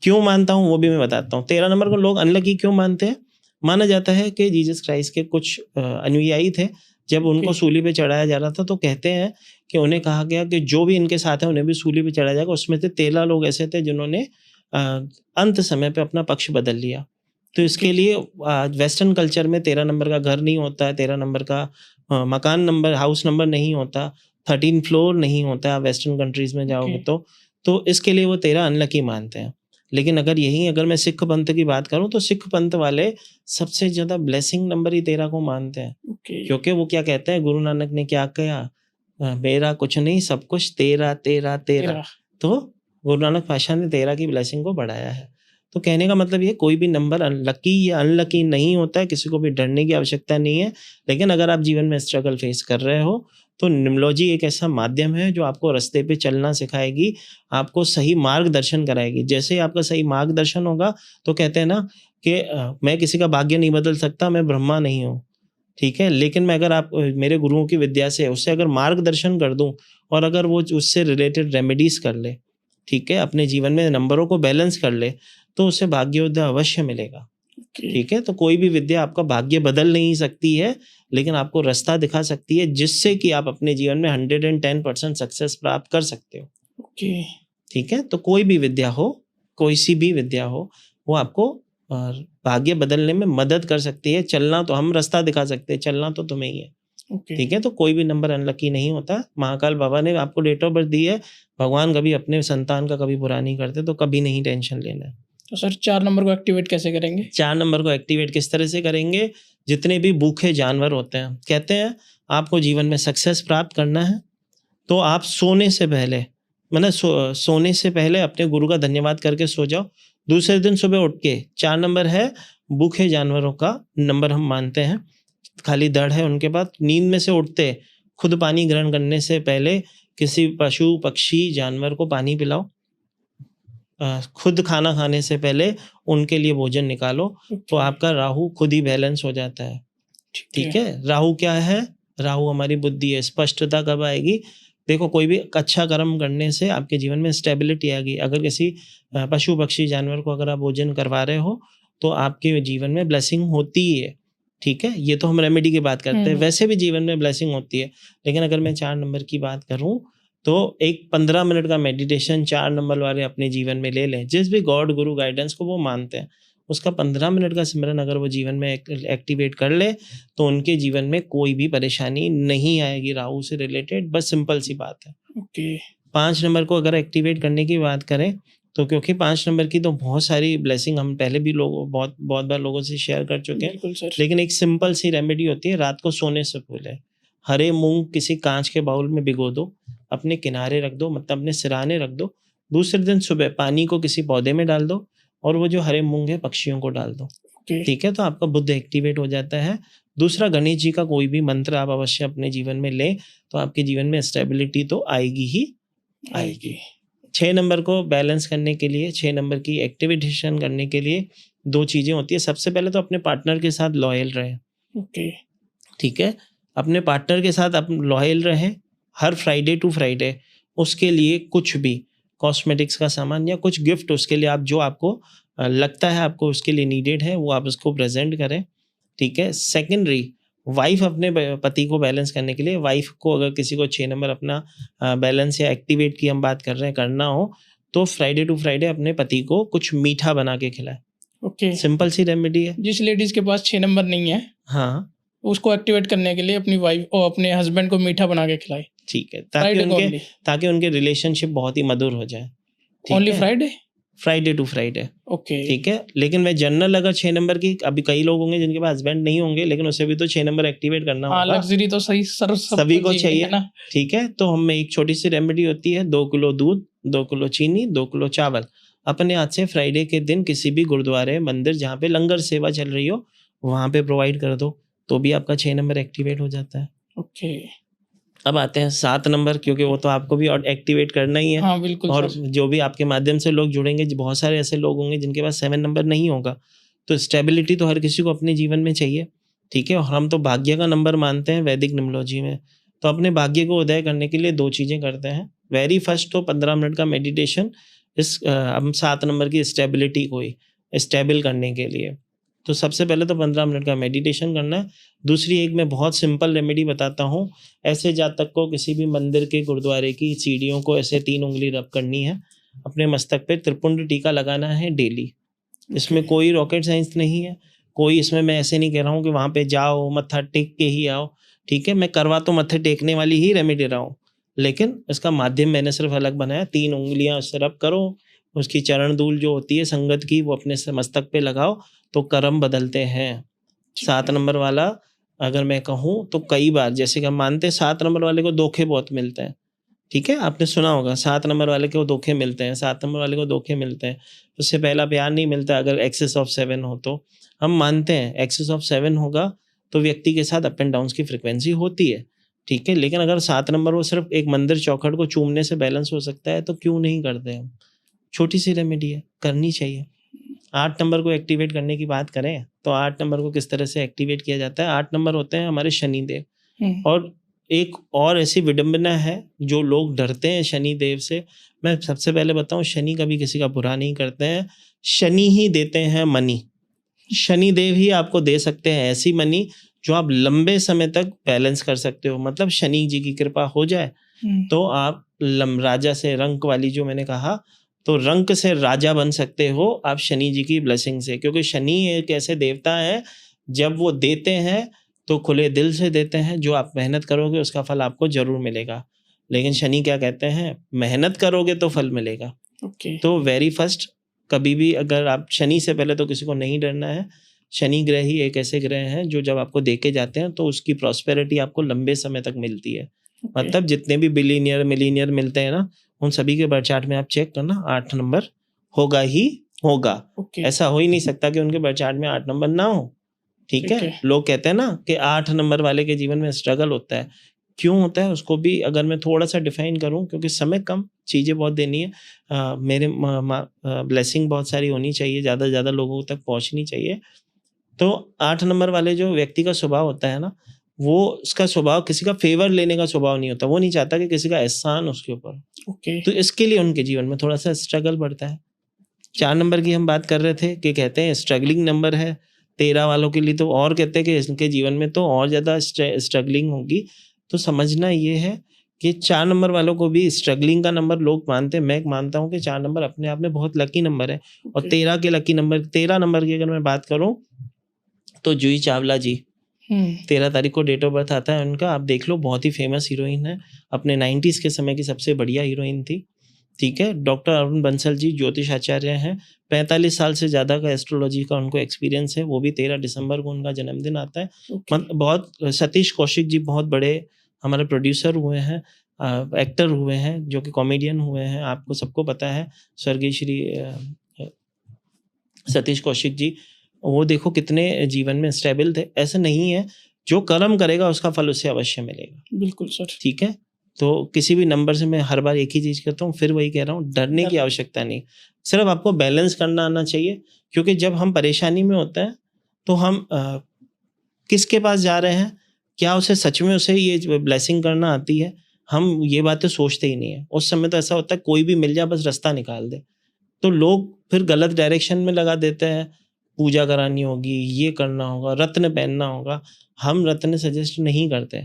क्यों मानता हूँ वो भी मैं बताता हूँ। 13 नंबर को लोग अनलकी क्यों मानते हैं? माना जाता है कि जीसस क्राइस्ट के कुछ अनुयायी थे, जब उनको सूली पे चढ़ाया जा रहा था तो कहते हैं कि उन्हें कहा गया कि जो भी इनके साथ है उन्हें भी सूली पे चढ़ाया जाएगा। उसमें से 13 लोग ऐसे थे जिन्होंने अंत समय पे अपना पक्ष बदल लिया। तो इसके लिए वेस्टर्न कल्चर में 13 नंबर का घर नहीं होता है, 13 नंबर का मकान नंबर, हाउस नंबर नहीं होता, 13 फ्लोर नहीं होता है। वेस्टर्न कंट्रीज में जाओगे तो इसके लिए वो 13 अनलकी मानते हैं। लेकिन अगर मैं सिख पंथ की बात करूं तो सिख पंथ वाले सबसे ज्यादा ब्लेसिंग नंबर ही 13 को मानते हैं। क्योंकि वो क्या कहते हैं, गुरु नानक ने क्या कहा, मेरा कुछ नहीं सब कुछ तेरा तेरा तेरा। तो गुरु नानक पातशाह ने 13 की ब्लेसिंग को बढ़ाया है। तो कहने का मतलब ये कोई भी नंबर लकी या अनलकी नहीं होता है, किसी को भी डरने की आवश्यकता नहीं है। लेकिन अगर आप जीवन में स्ट्रगल फेस कर रहे हो तो न्यूमरोलॉजी एक ऐसा माध्यम है जो आपको रास्ते पे चलना सिखाएगी, आपको सही मार्गदर्शन कराएगी। जैसे ही आपका सही मार्गदर्शन होगा तो कहते हैं ना कि मैं किसी का भाग्य नहीं बदल सकता, मैं ब्रह्मा नहीं हूँ, ठीक है। लेकिन मैं अगर आप मेरे गुरुओं की विद्या से उससे अगर मार्गदर्शन कर दूं और अगर वो उससे रिलेटेड रेमेडीज कर ले, ठीक है, अपने जीवन में नंबरों को बैलेंस कर ले, तो उसे भाग्योदय अवश्य मिलेगा, ठीक है। तो कोई भी विद्या आपका भाग्य बदल नहीं सकती है, लेकिन आपको रास्ता दिखा सकती है जिससे कि आप अपने जीवन में 110% सक्सेस प्राप्त कर सकते हो, ठीक है। तो कोई भी विद्या हो, कोई सी भी विद्या हो, वो आपको भाग्य बदलने में मदद कर सकती है। चलना तो हम रास्ता दिखा सकते हैं, चलना तो तुम्हें ही है, ठीक है। तो कोई भी नंबर अनलकी नहीं होता। महाकाल बाबा ने आपको डेट ऑफ बर्थ दी है, भगवान कभी अपने संतान का कभी बुरा नहीं करते, तो कभी नहीं टेंशन लेना है। तो सर 4 नंबर को एक्टिवेट कैसे करेंगे? 4 नंबर को एक्टिवेट किस तरह से करेंगे? जितने भी भूखे जानवर होते हैं, कहते हैं आपको जीवन में सक्सेस प्राप्त करना है तो आप सोने से पहले, मतलब सोने से पहले अपने गुरु का धन्यवाद करके सो जाओ। दूसरे दिन सुबह उठ के 4 नंबर है भूखे जानवरों का नंबर हम मानते हैं, खाली दड़ है उनके पास। नींद में से उठते खुद पानी ग्रहण करने से पहले किसी पशु पक्षी जानवर को पानी पिलाओ। खुद खाना खाने से पहले उनके लिए भोजन निकालो, तो आपका राहु खुद ही बैलेंस हो जाता है, ठीक है। राहु क्या है? राहु हमारी बुद्धि है। स्पष्टता कब आएगी? देखो, कोई भी अच्छा कर्म करने से आपके जीवन में स्टेबिलिटी आएगी। अगर किसी पशु पक्षी जानवर को अगर आप भोजन करवा रहे हो तो आपके जीवन में ब्लेसिंग होती ही है, ठीक है। ये तो हम रेमेडी की बात करते हैं, वैसे भी जीवन में ब्लेसिंग होती है। लेकिन अगर मैं 4 नंबर की बात करूं तो एक 15 मिनट का मेडिटेशन 4 नंबर वाले अपने जीवन में ले लें। जिस भी गॉड गुरु गाइडेंस को वो मानते हैं, उसका 15 मिनट का सिमरन अगर वो जीवन में एक्टिवेट कर ले तो उनके जीवन में कोई भी परेशानी नहीं आएगी राहु से रिलेटेड। बस सिंपल सी बात है। 5 नंबर को अगर एक्टिवेट करने की बात करें तो क्योंकि 5 नंबर की तो बहुत सारी ब्लेसिंग हम पहले भी बहुत बार लोगों से शेयर कर चुके हैं, लेकिन एक सिंपल सी रेमेडी होती है। रात को सोने से पहले हरे मूंग किसी कांच के बाउल में भिगो दो, अपने किनारे रख दो, मतलब अपने सिराने रख दो। दूसरे दिन सुबह पानी को किसी पौधे में डाल दो और वो जो हरे मूंग है पक्षियों को डाल दो, ठीक है। तो आपका बुद्ध एक्टिवेट हो जाता है। दूसरा, गणेश जी का कोई भी मंत्र आप अवश्य अपने जीवन में लें तो आपके जीवन में स्टेबिलिटी तो आएगी ही आएगी। 6 नंबर को बैलेंस करने के लिए, 6 नंबर की एक्टिवेशन करने के लिए 2 चीज़ें होती है। सबसे पहले तो अपने पार्टनर के साथ लॉयल रहें, ठीक है। अपने पार्टनर के साथ आप लॉयल रहें हर फ्राइडे टू फ्राइडे। उसके लिए कुछ भी कॉस्मेटिक्स का सामान या कुछ गिफ्ट उसके लिए आप जो आपको लगता है आपको उसके लिए नीडेड है वो आप उसको प्रेजेंट करें, ठीक है। सेकेंडरी, वाइफ अपने पति को बैलेंस करने के लिए, वाइफ को अगर किसी को 6 नंबर अपना बैलेंस या एक्टिवेट की हम बात कर रहे हैं करना हो तो फ्राइडे टू फ्राइडे अपने पति को कुछ मीठा बना के खिलाए। सिंपल सी रेमेडी है। जिस लेडीज के पास 6 नंबर नहीं है, हाँ, उसको एक्टिवेट करने के लिए अपनी वाइफ और अपने हस्बैंड को मीठा बना के खिलाए, ठीक है, ताकि उनके रिलेशनशिप बहुत ही मधुर हो जाए। ओनली फ्राइडे टू फ्राइडे, ठीक है। लेकिन मैं जनरल अगर 6 नंबर की, अभी कई लोग होंगे जिनके पास हस्बैंड नहीं होंगे लेकिन उसे भी तो 6 नंबर एक्टिवेट करना होगा। लग्जरी तो सही सभी को चाहिए ना, ठीक है। तो हम एक छोटी सी रेमेडी होती है, 2 किलो दूध, 2 किलो चीनी, 2 किलो चावल अपने हाथ से फ्राइडे के दिन किसी भी गुरुद्वारे मंदिर जहाँ पे लंगर सेवा चल रही हो वहाँ पे प्रोवाइड कर दो, तो भी आपका 6 नंबर एक्टिवेट हो जाता है। अब आते हैं 7 नंबर, क्योंकि वो तो आपको भी और एक्टिवेट करना ही है। हाँ, बिल्कुल। और जो भी आपके माध्यम से लोग जुड़ेंगे, बहुत सारे ऐसे लोग होंगे जिनके पास 7 नंबर नहीं होगा। तो स्टेबिलिटी तो हर किसी को अपने जीवन में चाहिए, ठीक है। और हम तो भाग्य का नंबर मानते हैं वैदिक न्यूमरोलॉजी में। तो अपने भाग्य को उदय करने के लिए 2 चीज़ें करते हैं। वेरी फर्स्ट तो 15 मिनट का मेडिटेशन हम 7 नंबर की स्टेबिलिटी को ही स्टेबल करने के लिए। तो सबसे पहले तो 15 मिनट का मेडिटेशन करना है। दूसरी एक मैं बहुत सिंपल रेमेडी बताता हूँ। ऐसे जातक को किसी भी मंदिर के गुरुद्वारे की सीढ़ियों को ऐसे 3 उंगली रब करनी है, अपने मस्तक पे त्रिपुंड टीका लगाना है डेली। इसमें कोई रॉकेट साइंस नहीं है, कोई इसमें मैं ऐसे नहीं कह रहा हूँ कि वहाँ पे जाओ मत्था टेक के ही आओ, ठीक है। मैं करवा तो मत्थे टेकने वाली ही रेमेडी रहा हूँ, लेकिन इसका माध्यम मैंने सिर्फ अलग बनाया। 3 उंगलियाँ उससे रब करो, उसकी चरण धूल जो होती है संगत की वो अपने मस्तक पे लगाओ, तो कर्म बदलते हैं। 7 नंबर वाला अगर मैं कहूँ तो कई बार, जैसे कि हम मानते हैं 7 नंबर वाले को धोखे बहुत मिलते हैं, ठीक है, आपने सुना होगा 7 नंबर वाले को धोखे मिलते हैं, 7 नंबर वाले को धोखे मिलते हैं, उससे पहला प्यार नहीं मिलता अगर एक्सेस ऑफ 7 हो तो। हम मानते हैं एक्सेस ऑफ 7 होगा तो व्यक्ति के साथ अप एंड डाउन्स की फ्रीक्वेंसी होती है, ठीक है, लेकिन अगर 7 नंबर वो सिर्फ एक मंदिर चौखट को चूमने से बैलेंस हो सकता है तो क्यों नहीं करते हम? छोटी सी रेमेडी है, करनी चाहिए। 8 नंबर को एक्टिवेट करने की बात करें तो 8 नंबर को किस तरह से एक्टिवेट किया जाता है? 8 नंबर होते हैं हमारे शनिदेव, और एक और ऐसी विडंबना है जो लोग डरते हैं शनि देव से। मैं सबसे पहले बताऊं, शनि कभी किसी का बुरा नहीं करते हैं, शनि ही देते हैं मनी। शनि देव ही आपको दे सकते हैं ऐसी मनी जो आप लंबे समय तक बैलेंस कर सकते हो। मतलब शनि जी की कृपा हो जाए तो आप राजा से रंक वाली जो मैंने कहा, तो रंक से राजा बन सकते हो आप शनि जी की ब्लेसिंग से, क्योंकि शनि एक ऐसे देवता है जब वो देते हैं तो खुले दिल से देते हैं। जो आप मेहनत करोगे उसका फल आपको जरूर मिलेगा। लेकिन शनि क्या कहते हैं, मेहनत करोगे तो फल मिलेगा। तो वेरी फर्स्ट, कभी भी अगर आप शनि से पहले तो किसी को नहीं डरना है। शनि ग्रह ही एक ऐसे ग्रह हैं जो जब आपको देके जाते हैं तो उसकी प्रॉस्पेरिटी आपको लंबे समय तक मिलती है। मतलब जितने भी बिलीनियर मिलीनियर मिलते हैं ना, उन सभी के बर्थ चार्ट में आप चेक करना 8 नंबर होगा ही होगा। ऐसा हो ही नहीं सकता कि उनके बर्थ चार्ट में 8 नंबर ना हो। ठीक है, लोग कहते हैं ना कि 8 नंबर वाले के जीवन में स्ट्रगल होता है। क्यों होता है उसको भी अगर मैं थोड़ा सा डिफाइन करूं, क्योंकि समय कम, चीज़ें बहुत देनी है, मेरे ब्लेसिंग बहुत सारी होनी चाहिए, ज़्यादा से ज़्यादा लोगों तक पहुंचनी चाहिए। तो 8 नंबर वाले जो व्यक्ति का स्वभाव होता है ना, वो उसका स्वभाव किसी का फेवर लेने का स्वभाव नहीं होता। वो नहीं चाहता कि किसी का एहसान उसके ऊपर। तो इसके लिए उनके जीवन में थोड़ा सा स्ट्रगल बढ़ता है। 4 नंबर की हम बात कर रहे थे कि कहते हैं स्ट्रगलिंग नंबर है। 13 वालों के लिए तो और कहते हैं कि इनके जीवन में तो और ज़्यादा स्ट्रगलिंग होगी। तो समझना ये है कि 4 नंबर वालों को भी स्ट्रगलिंग का नंबर लोग मानते हैं। मैं मानता हूँ कि 4 नंबर अपने आप में बहुत लकी नंबर है। और 13 के लकी नंबर, 13 नंबर की अगर मैं बात करूँ तो जूही चावला जी, 13 तारीख को डेट ऑफ बर्थ आता है उनका। आप देख लो, बहुत ही फेमस हीरोइन है, अपने 90s के समय की सबसे बढ़िया हीरोइन थी। ठीक है, डॉक्टर अरुण बंसल जी ज्योतिष आचार्य हैं। 45 साल से ज़्यादा का एस्ट्रोलॉजी का उनको एक्सपीरियंस है। वो भी 13 दिसंबर को उनका जन्मदिन आता है। बहुत सतीश कौशिक जी बहुत बड़े हमारे प्रोड्यूसर हुए हैं, एक्टर हुए हैं, जो कि कॉमेडियन हुए हैं। आपको सबको पता है स्वर्गीय श्री सतीश कौशिक जी। वो देखो कितने जीवन में स्टेबल थे। ऐसा नहीं है, जो कर्म करेगा उसका फल उससे अवश्य मिलेगा। बिल्कुल सर। ठीक है, तो किसी भी नंबर से मैं हर बार एक ही चीज़ कहता हूँ, फिर वही कह रहा हूँ, डरने की आवश्यकता नहीं। सिर्फ आपको बैलेंस करना आना चाहिए। क्योंकि जब हम परेशानी में होते हैं तो हम किसके पास जा रहे हैं, क्या उसे सच में उसे ये ब्लेसिंग करना आती है, हम ये बातें सोचते ही नहीं है। उस समय तो ऐसा होता है कोई भी मिल जाए बस रास्ता निकाल दे। तो लोग फिर गलत डायरेक्शन में लगा देते हैं। पूजा करानी होगी, ये करना होगा, रत्न पहनना होगा। हम रत्न सजेस्ट नहीं करते।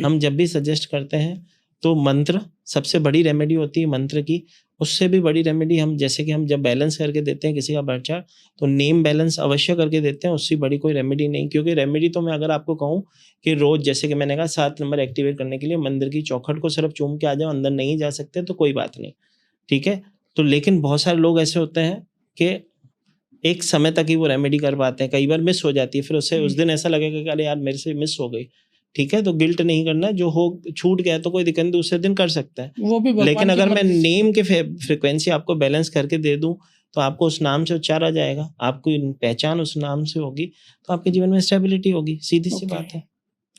हम जब भी सजेस्ट करते हैं तो मंत्र सबसे बड़ी रेमेडी होती है मंत्र की। उससे भी बड़ी रेमेडी हम, जैसे कि हम जब बैलेंस करके देते हैं किसी का बर्थ चार्ट, तो नेम बैलेंस अवश्य करके देते हैं। उससे बड़ी कोई रेमेडी नहीं। क्योंकि रेमेडी तो मैं अगर आपको कहूँ कि रोज, जैसे कि मैंने कहा 7 नंबर एक्टिवेट करने के लिए मंदिर की चौखट को सिर्फ चूम के आ जाओ, अंदर नहीं जा सकते तो कोई बात नहीं। ठीक है, तो लेकिन बहुत सारे लोग ऐसे होते हैं कि एक समय तक ही वो रेमेडी कर पाते हैं, कई बार मिस हो जाती है। फिर उससे उस दिन ऐसा लगेगा कि अरे यार मेरे से मिस हो गई। ठीक है, तो गिल्ट नहीं करना, जो हो छूट गया तो कोई दिक्कत नहीं, दूसरे दिन कर सकता है। वो भी लेकिन अगर मैं नेम के फ्रिक्वेंसी आपको बैलेंस करके दे दूं तो आपको उस नाम से उच्चारा जाएगा, आपकी पहचान उस नाम से होगी, तो आपके जीवन में स्टेबिलिटी होगी। सीधी सी बात है।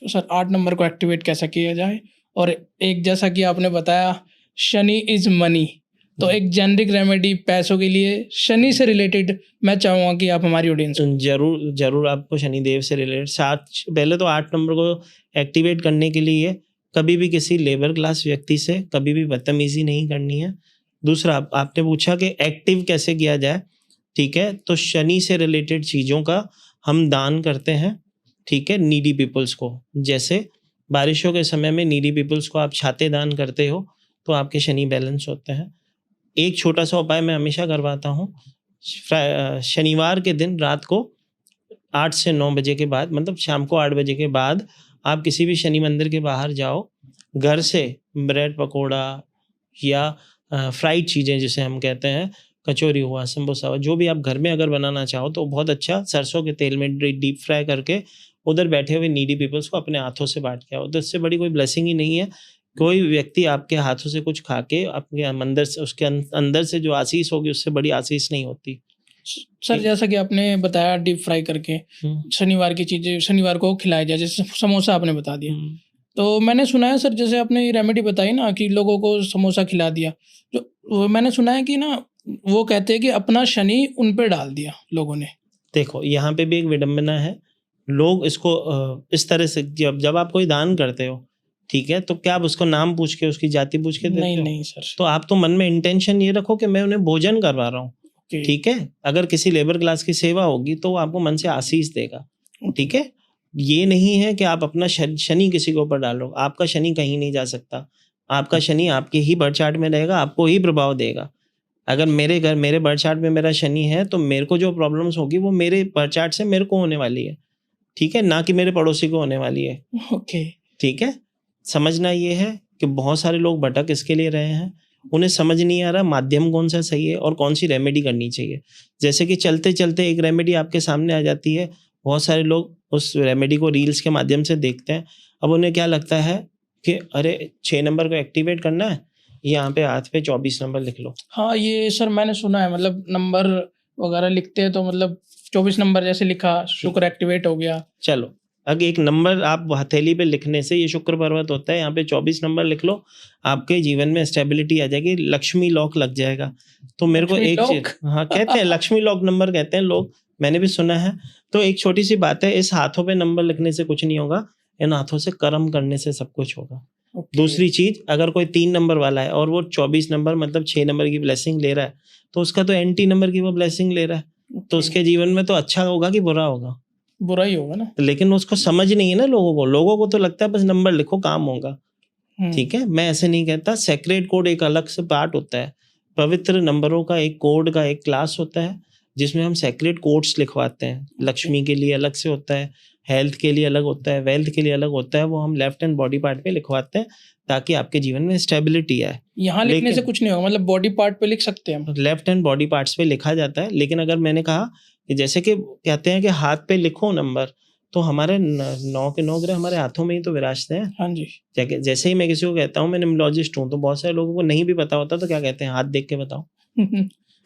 तो सर 8 नंबर को एक्टिवेट कैसे किया जाए? और एक जैसा कि आपने बताया शनि इज मनी, तो एक जेनरिक रेमेडी पैसों के लिए शनि से रिलेटेड मैं चाहूँगा कि आप हमारी ऑडियंस जरूर आपको शनिदेव से रिलेटेड पहले तो 8 नंबर को एक्टिवेट करने के लिए कभी भी किसी लेबर क्लास व्यक्ति से कभी भी बदतमीजी नहीं करनी है। दूसरा, आपने पूछा कि एक्टिव कैसे किया जाए। ठीक है, तो शनि से रिलेटेड चीज़ों का हम दान करते हैं। ठीक है, नीडी पीपल्स को, जैसे बारिशों के समय में नीडी पीपल्स को आप छाते दान करते हो तो आपके शनि बैलेंस होते हैं। एक छोटा सा उपाय मैं हमेशा करवाता हूँ, शनिवार के दिन रात को 8 से 9 बजे के बाद, मतलब शाम को 8 बजे के बाद आप किसी भी शनि मंदिर के बाहर जाओ, घर से ब्रेड पकोड़ा या फ्राइड चीज़ें जिसे हम कहते हैं, कचौरी हुआ, समोसा हुआ, जो भी आप घर में अगर बनाना चाहो तो बहुत अच्छा सरसों के तेल में डीप फ्राई करके उधर बैठे हुए नीडी पीपल्स को अपने हाथों से बांट के आओ। तो इससे बड़ी कोई ब्लेसिंग ही नहीं है। कोई व्यक्ति आपके हाथों से कुछ खा के आपके अंदर से, उसके अंदर से जो आशीष होगी उससे बड़ी आशीष नहीं होती। सर जैसा कि आपने बताया डीप फ्राई करके शनिवार की चीज़ें शनिवार को खिलाया जाए, जैसे समोसा आपने बता दिया, तो मैंने सुना है सर, जैसे आपने ये रेमेडी बताई ना कि लोगों को समोसा खिला दिया, जो मैंने सुना है कि ना वो कहते हैं कि अपना शनि उन पे डाल दिया लोगों ने। देखो यहाँ पे भी एक विडंबना है, लोग इसको इस तरह से, जब आप कोई दान करते हो, ठीक है, तो क्या आप उसको नाम पूछ के, उसकी जाति पूछ के देते नहीं हो? नहीं सर। तो आप तो मन में इंटेंशन ये रखो कि मैं उन्हें भोजन करवा रहा हूँ, ठीक है। अगर किसी लेबर क्लास की सेवा होगी तो वो आपको मन से आशीष देगा, ठीक है। ये नहीं है कि आप अपना शनि किसी के ऊपर डालो। आपका शनि कहीं नहीं जा सकता, आपका शनि आपके ही बर्थ चार्ट में रहेगा, आपको ही प्रभाव देगा। अगर मेरे बर्थ चार्ट में मेरा शनि है तो मेरे को जो प्रॉब्लम्स होगी वो मेरे बर्थ चार्ट से मेरे को होने वाली है, ठीक है, ना कि मेरे पड़ोसी को होने वाली है। ओके, ठीक है। समझना ये है कि बहुत सारे लोग भटक इसके लिए रहे हैं, उन्हें समझ नहीं आ रहा माध्यम कौन सा सही है और कौन सी रेमेडी करनी चाहिए। जैसे कि चलते चलते एक रेमेडी आपके सामने आ जाती है, बहुत सारे लोग उस रेमेडी को रील्स के माध्यम से देखते हैं। अब उन्हें क्या लगता है कि अरे 6 नंबर को एक्टिवेट करना है, यहाँ पे हाथ पे 24 नंबर लिख लो। हाँ ये सर मैंने सुना है, मतलब नंबर वगैरह लिखते हैं तो मतलब 24 नंबर जैसे लिखा, शुक्र एक्टिवेट हो गया। चलो, अगर एक नंबर आप हथेली पे लिखने से, ये शुक्र पर्वत होता है, यहाँ पे 24 नंबर लिख लो, आपके जीवन में स्टेबिलिटी आ जाएगी, लक्ष्मी लॉक लग जाएगा। तो मेरे को एक चीज, हाँ कहते हैं लक्ष्मी लॉक नंबर कहते हैं लोग, मैंने भी सुना है। तो एक छोटी सी बात है, इस हाथों पे नंबर लिखने से कुछ नहीं होगा, इन हाथों से कर्म करने से सब कुछ होगा। दूसरी चीज, अगर कोई 3 नंबर वाला है और वो 24 नंबर मतलब 6 नंबर की ब्लेसिंग ले रहा है, तो उसका तो एंटी नंबर की वो ब्लेसिंग ले रहा है, तो उसके जीवन में तो अच्छा होगा कि बुरा होगा? बुरा ही होगा ना। लेकिन उसको समझ नहीं है ना लोगों को तो लगता है बस नंबर लिखो काम होगा, ठीक है। मैं ऐसे नहीं कहता, सेक्रेट कोड एक अलग से पार्ट होता है, पवित्र नंबरों का एक कोड का एक क्लास होता है जिसमें हम सेक्रेट कोड्स लिखवाते हैं। लक्ष्मी के लिए अलग से होता है, हेल्थ के लिए अलग होता है, वेल्थ के लिए अलग होता है, वो हम लेफ्ट हैंड बॉडी पार्ट पे लिखवाते हैं ताकि आपके जीवन में स्टेबिलिटी आए। यहाँ लिखने से कुछ नहीं होगा, मतलब बॉडी पार्ट पे लिख सकते हैं हम, लेफ्ट हैंड बॉडी पार्ट्स पे लिखा जाता है। लेकिन अगर मैंने कहा कि जैसे कि कहते हैं कि हाथ पे लिखो नंबर, तो हमारे 9 के 9 ग्रह हमारे हाथों में ही तो विराजते हैं। हाँ जी। जैसे ही मैं किसी को कहता हूँ मैं न्यूमरोलॉजिस्ट हूँ, तो बहुत सारे लोगों को नहीं भी पता होता, तो क्या कहते हैं, हाथ देख के बताओ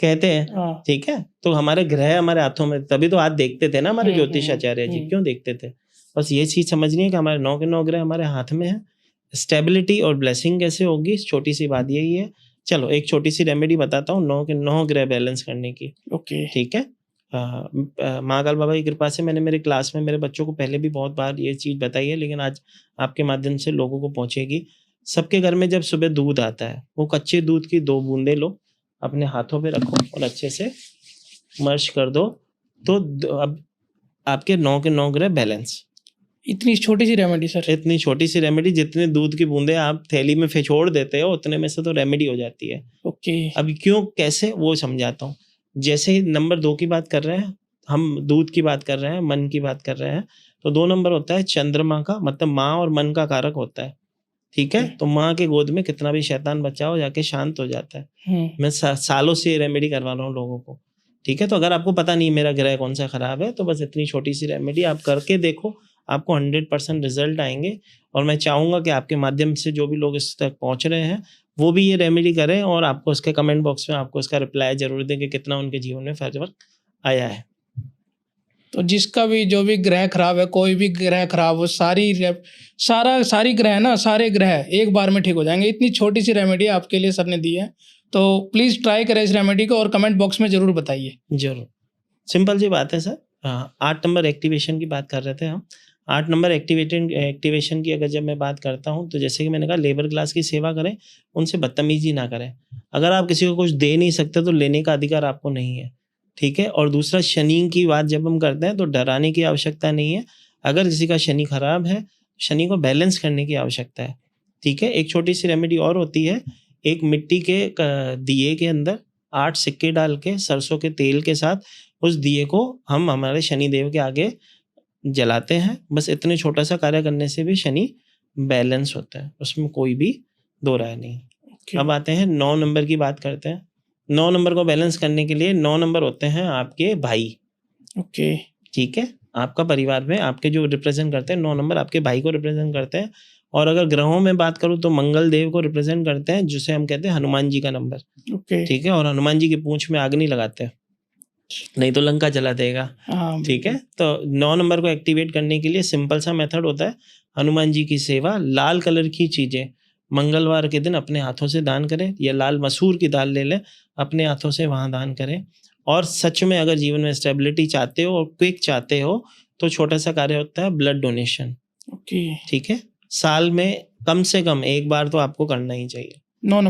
कहते हैं, ठीक है। तो हमारे ग्रह हमारे हाथों में, तभी तो हाथ देखते थे ना हमारे ज्योतिषाचार्य जी, क्यों देखते थे? बस ये चीज समझनी है कि हमारे 9 के 9 ग्रह हमारे हाथ में है। स्टेबिलिटी और ब्लेसिंग कैसे होगी, छोटी सी बात यही है। चलो एक छोटी सी रेमेडी बताता हूँ 9 के 9 ग्रह बैलेंस करने की। ओके, ठीक है। महाकाल बाबा की कृपा से मैंने मेरे क्लास में मेरे बच्चों को पहले भी बहुत बार ये चीज़ बताई है, लेकिन आज आपके माध्यम से लोगों को पहुंचेगी। सबके घर में जब सुबह दूध आता है, वो कच्चे दूध की 2 बूंदे लो, अपने हाथों पे रखो और अच्छे से मर्ज कर दो, तो अब आपके 9 के 9 ग्रह बैलेंस। इतनी छोटी सी रेमेडी सर? इतनी छोटी सी रेमेडी, जितने दूध की बूंदे आप थैली में फेंचोड़ देते हो उतने में से तो रेमेडी हो जाती है। ओके, अब क्यों कैसे वो समझाता हूँ। जैसे ही नंबर 2 की बात कर रहे हैं, हम दूध की बात कर रहे हैं, मन की बात कर रहे हैं, तो 2 नंबर होता है चंद्रमा का, मतलब माँ और मन का कारक होता है, ठीक है। तो माँ के गोद में कितना भी शैतान बच्चा हो जाके शांत हो जाता है। मैं सालों से रेमेडी करवा रहा हूँ लोगों को, ठीक है। तो अगर आपको पता नहीं मेरा ग्रह कौन सा खराब है, तो बस इतनी छोटी सी रेमेडी आप करके देखो, आपको 100% रिजल्ट आएंगे। और मैं चाहूँगा कि आपके माध्यम से जो भी लोग इस तक पहुँच रहे हैं वो भी ये रेमेडी करें, और आपको उसके कमेंट बॉक्स में आपको इसका रिप्लाई जरूर दें कि कितना उनके जीवन में फर्क आया है। तो जिसका भी जो भी ग्रह खराब है, कोई भी ग्रह खराब हो, सारी ग्रह ना, सारे ग्रह एक बार में ठीक हो जाएंगे। इतनी छोटी सी रेमेडी आपके लिए सर ने दी है, तो प्लीज़ ट्राई करें इस रेमेडी को और कमेंट बॉक्स में ज़रूर बताइए। जरूर, सिंपल सी बात है सर। 8 नंबर एक्टिवेशन की बात कर रहे थे हम। 8 नंबर एक्टिवेशन की अगर जब मैं बात करता हूँ, तो जैसे कि मैंने कहा लेबर क्लास की सेवा करें, उनसे बदतमीजी ना करें। अगर आप किसी को कुछ दे नहीं सकते तो लेने का अधिकार आपको नहीं है, ठीक है। और दूसरा, शनि की बात जब हम करते हैं तो डराने की आवश्यकता नहीं है। अगर किसी का शनि खराब है, शनि को बैलेंस करने की आवश्यकता है, ठीक है। एक छोटी सी रेमेडी और होती है, एक मिट्टी के दिए के अंदर 8 सिक्के डाल के सरसों के तेल के साथ उस दिए को हम हमारे शनि देव के आगे जलाते हैं। बस इतने छोटा सा कार्य करने से भी शनि बैलेंस होता है, उसमें कोई भी दो राय नहीं। अब आते हैं 9 नंबर की बात करते हैं। 9 नंबर को बैलेंस करने के लिए 9 नंबर होते हैं आपके भाई, ओके, ठीक है। आपका परिवार में आपके जो रिप्रेजेंट करते हैं 9 नंबर आपके भाई को रिप्रेजेंट करते हैं, और अगर ग्रहों में बात करूँ तो मंगल देव को रिप्रेजेंट करते हैं, जिसे हम कहते हैं हनुमान जी का नंबर। ओके। ठीक है, और हनुमान जी की पूंछ में आग नहीं लगाते हैं, नहीं तो लंका जला देगा। हाँ ठीक है, तो 9 नंबर को एक्टिवेट करने के लिए सिंपल सा मेथड होता है, हनुमान जी की सेवा, लाल कलर की चीज़ें मंगलवार के दिन अपने हाथों से दान करें, या लाल मसूर की दाल ले लें, अपने हाथों से वहाँ दान करें। और सच में अगर जीवन में स्टेबिलिटी चाहते हो और क्विक चाहते हो तो छोटा सा कार्य होता है ब्लड डोनेशन। ओके। ठीक है, साल में कम से कम एक बार तो आपको करना ही चाहिए। 9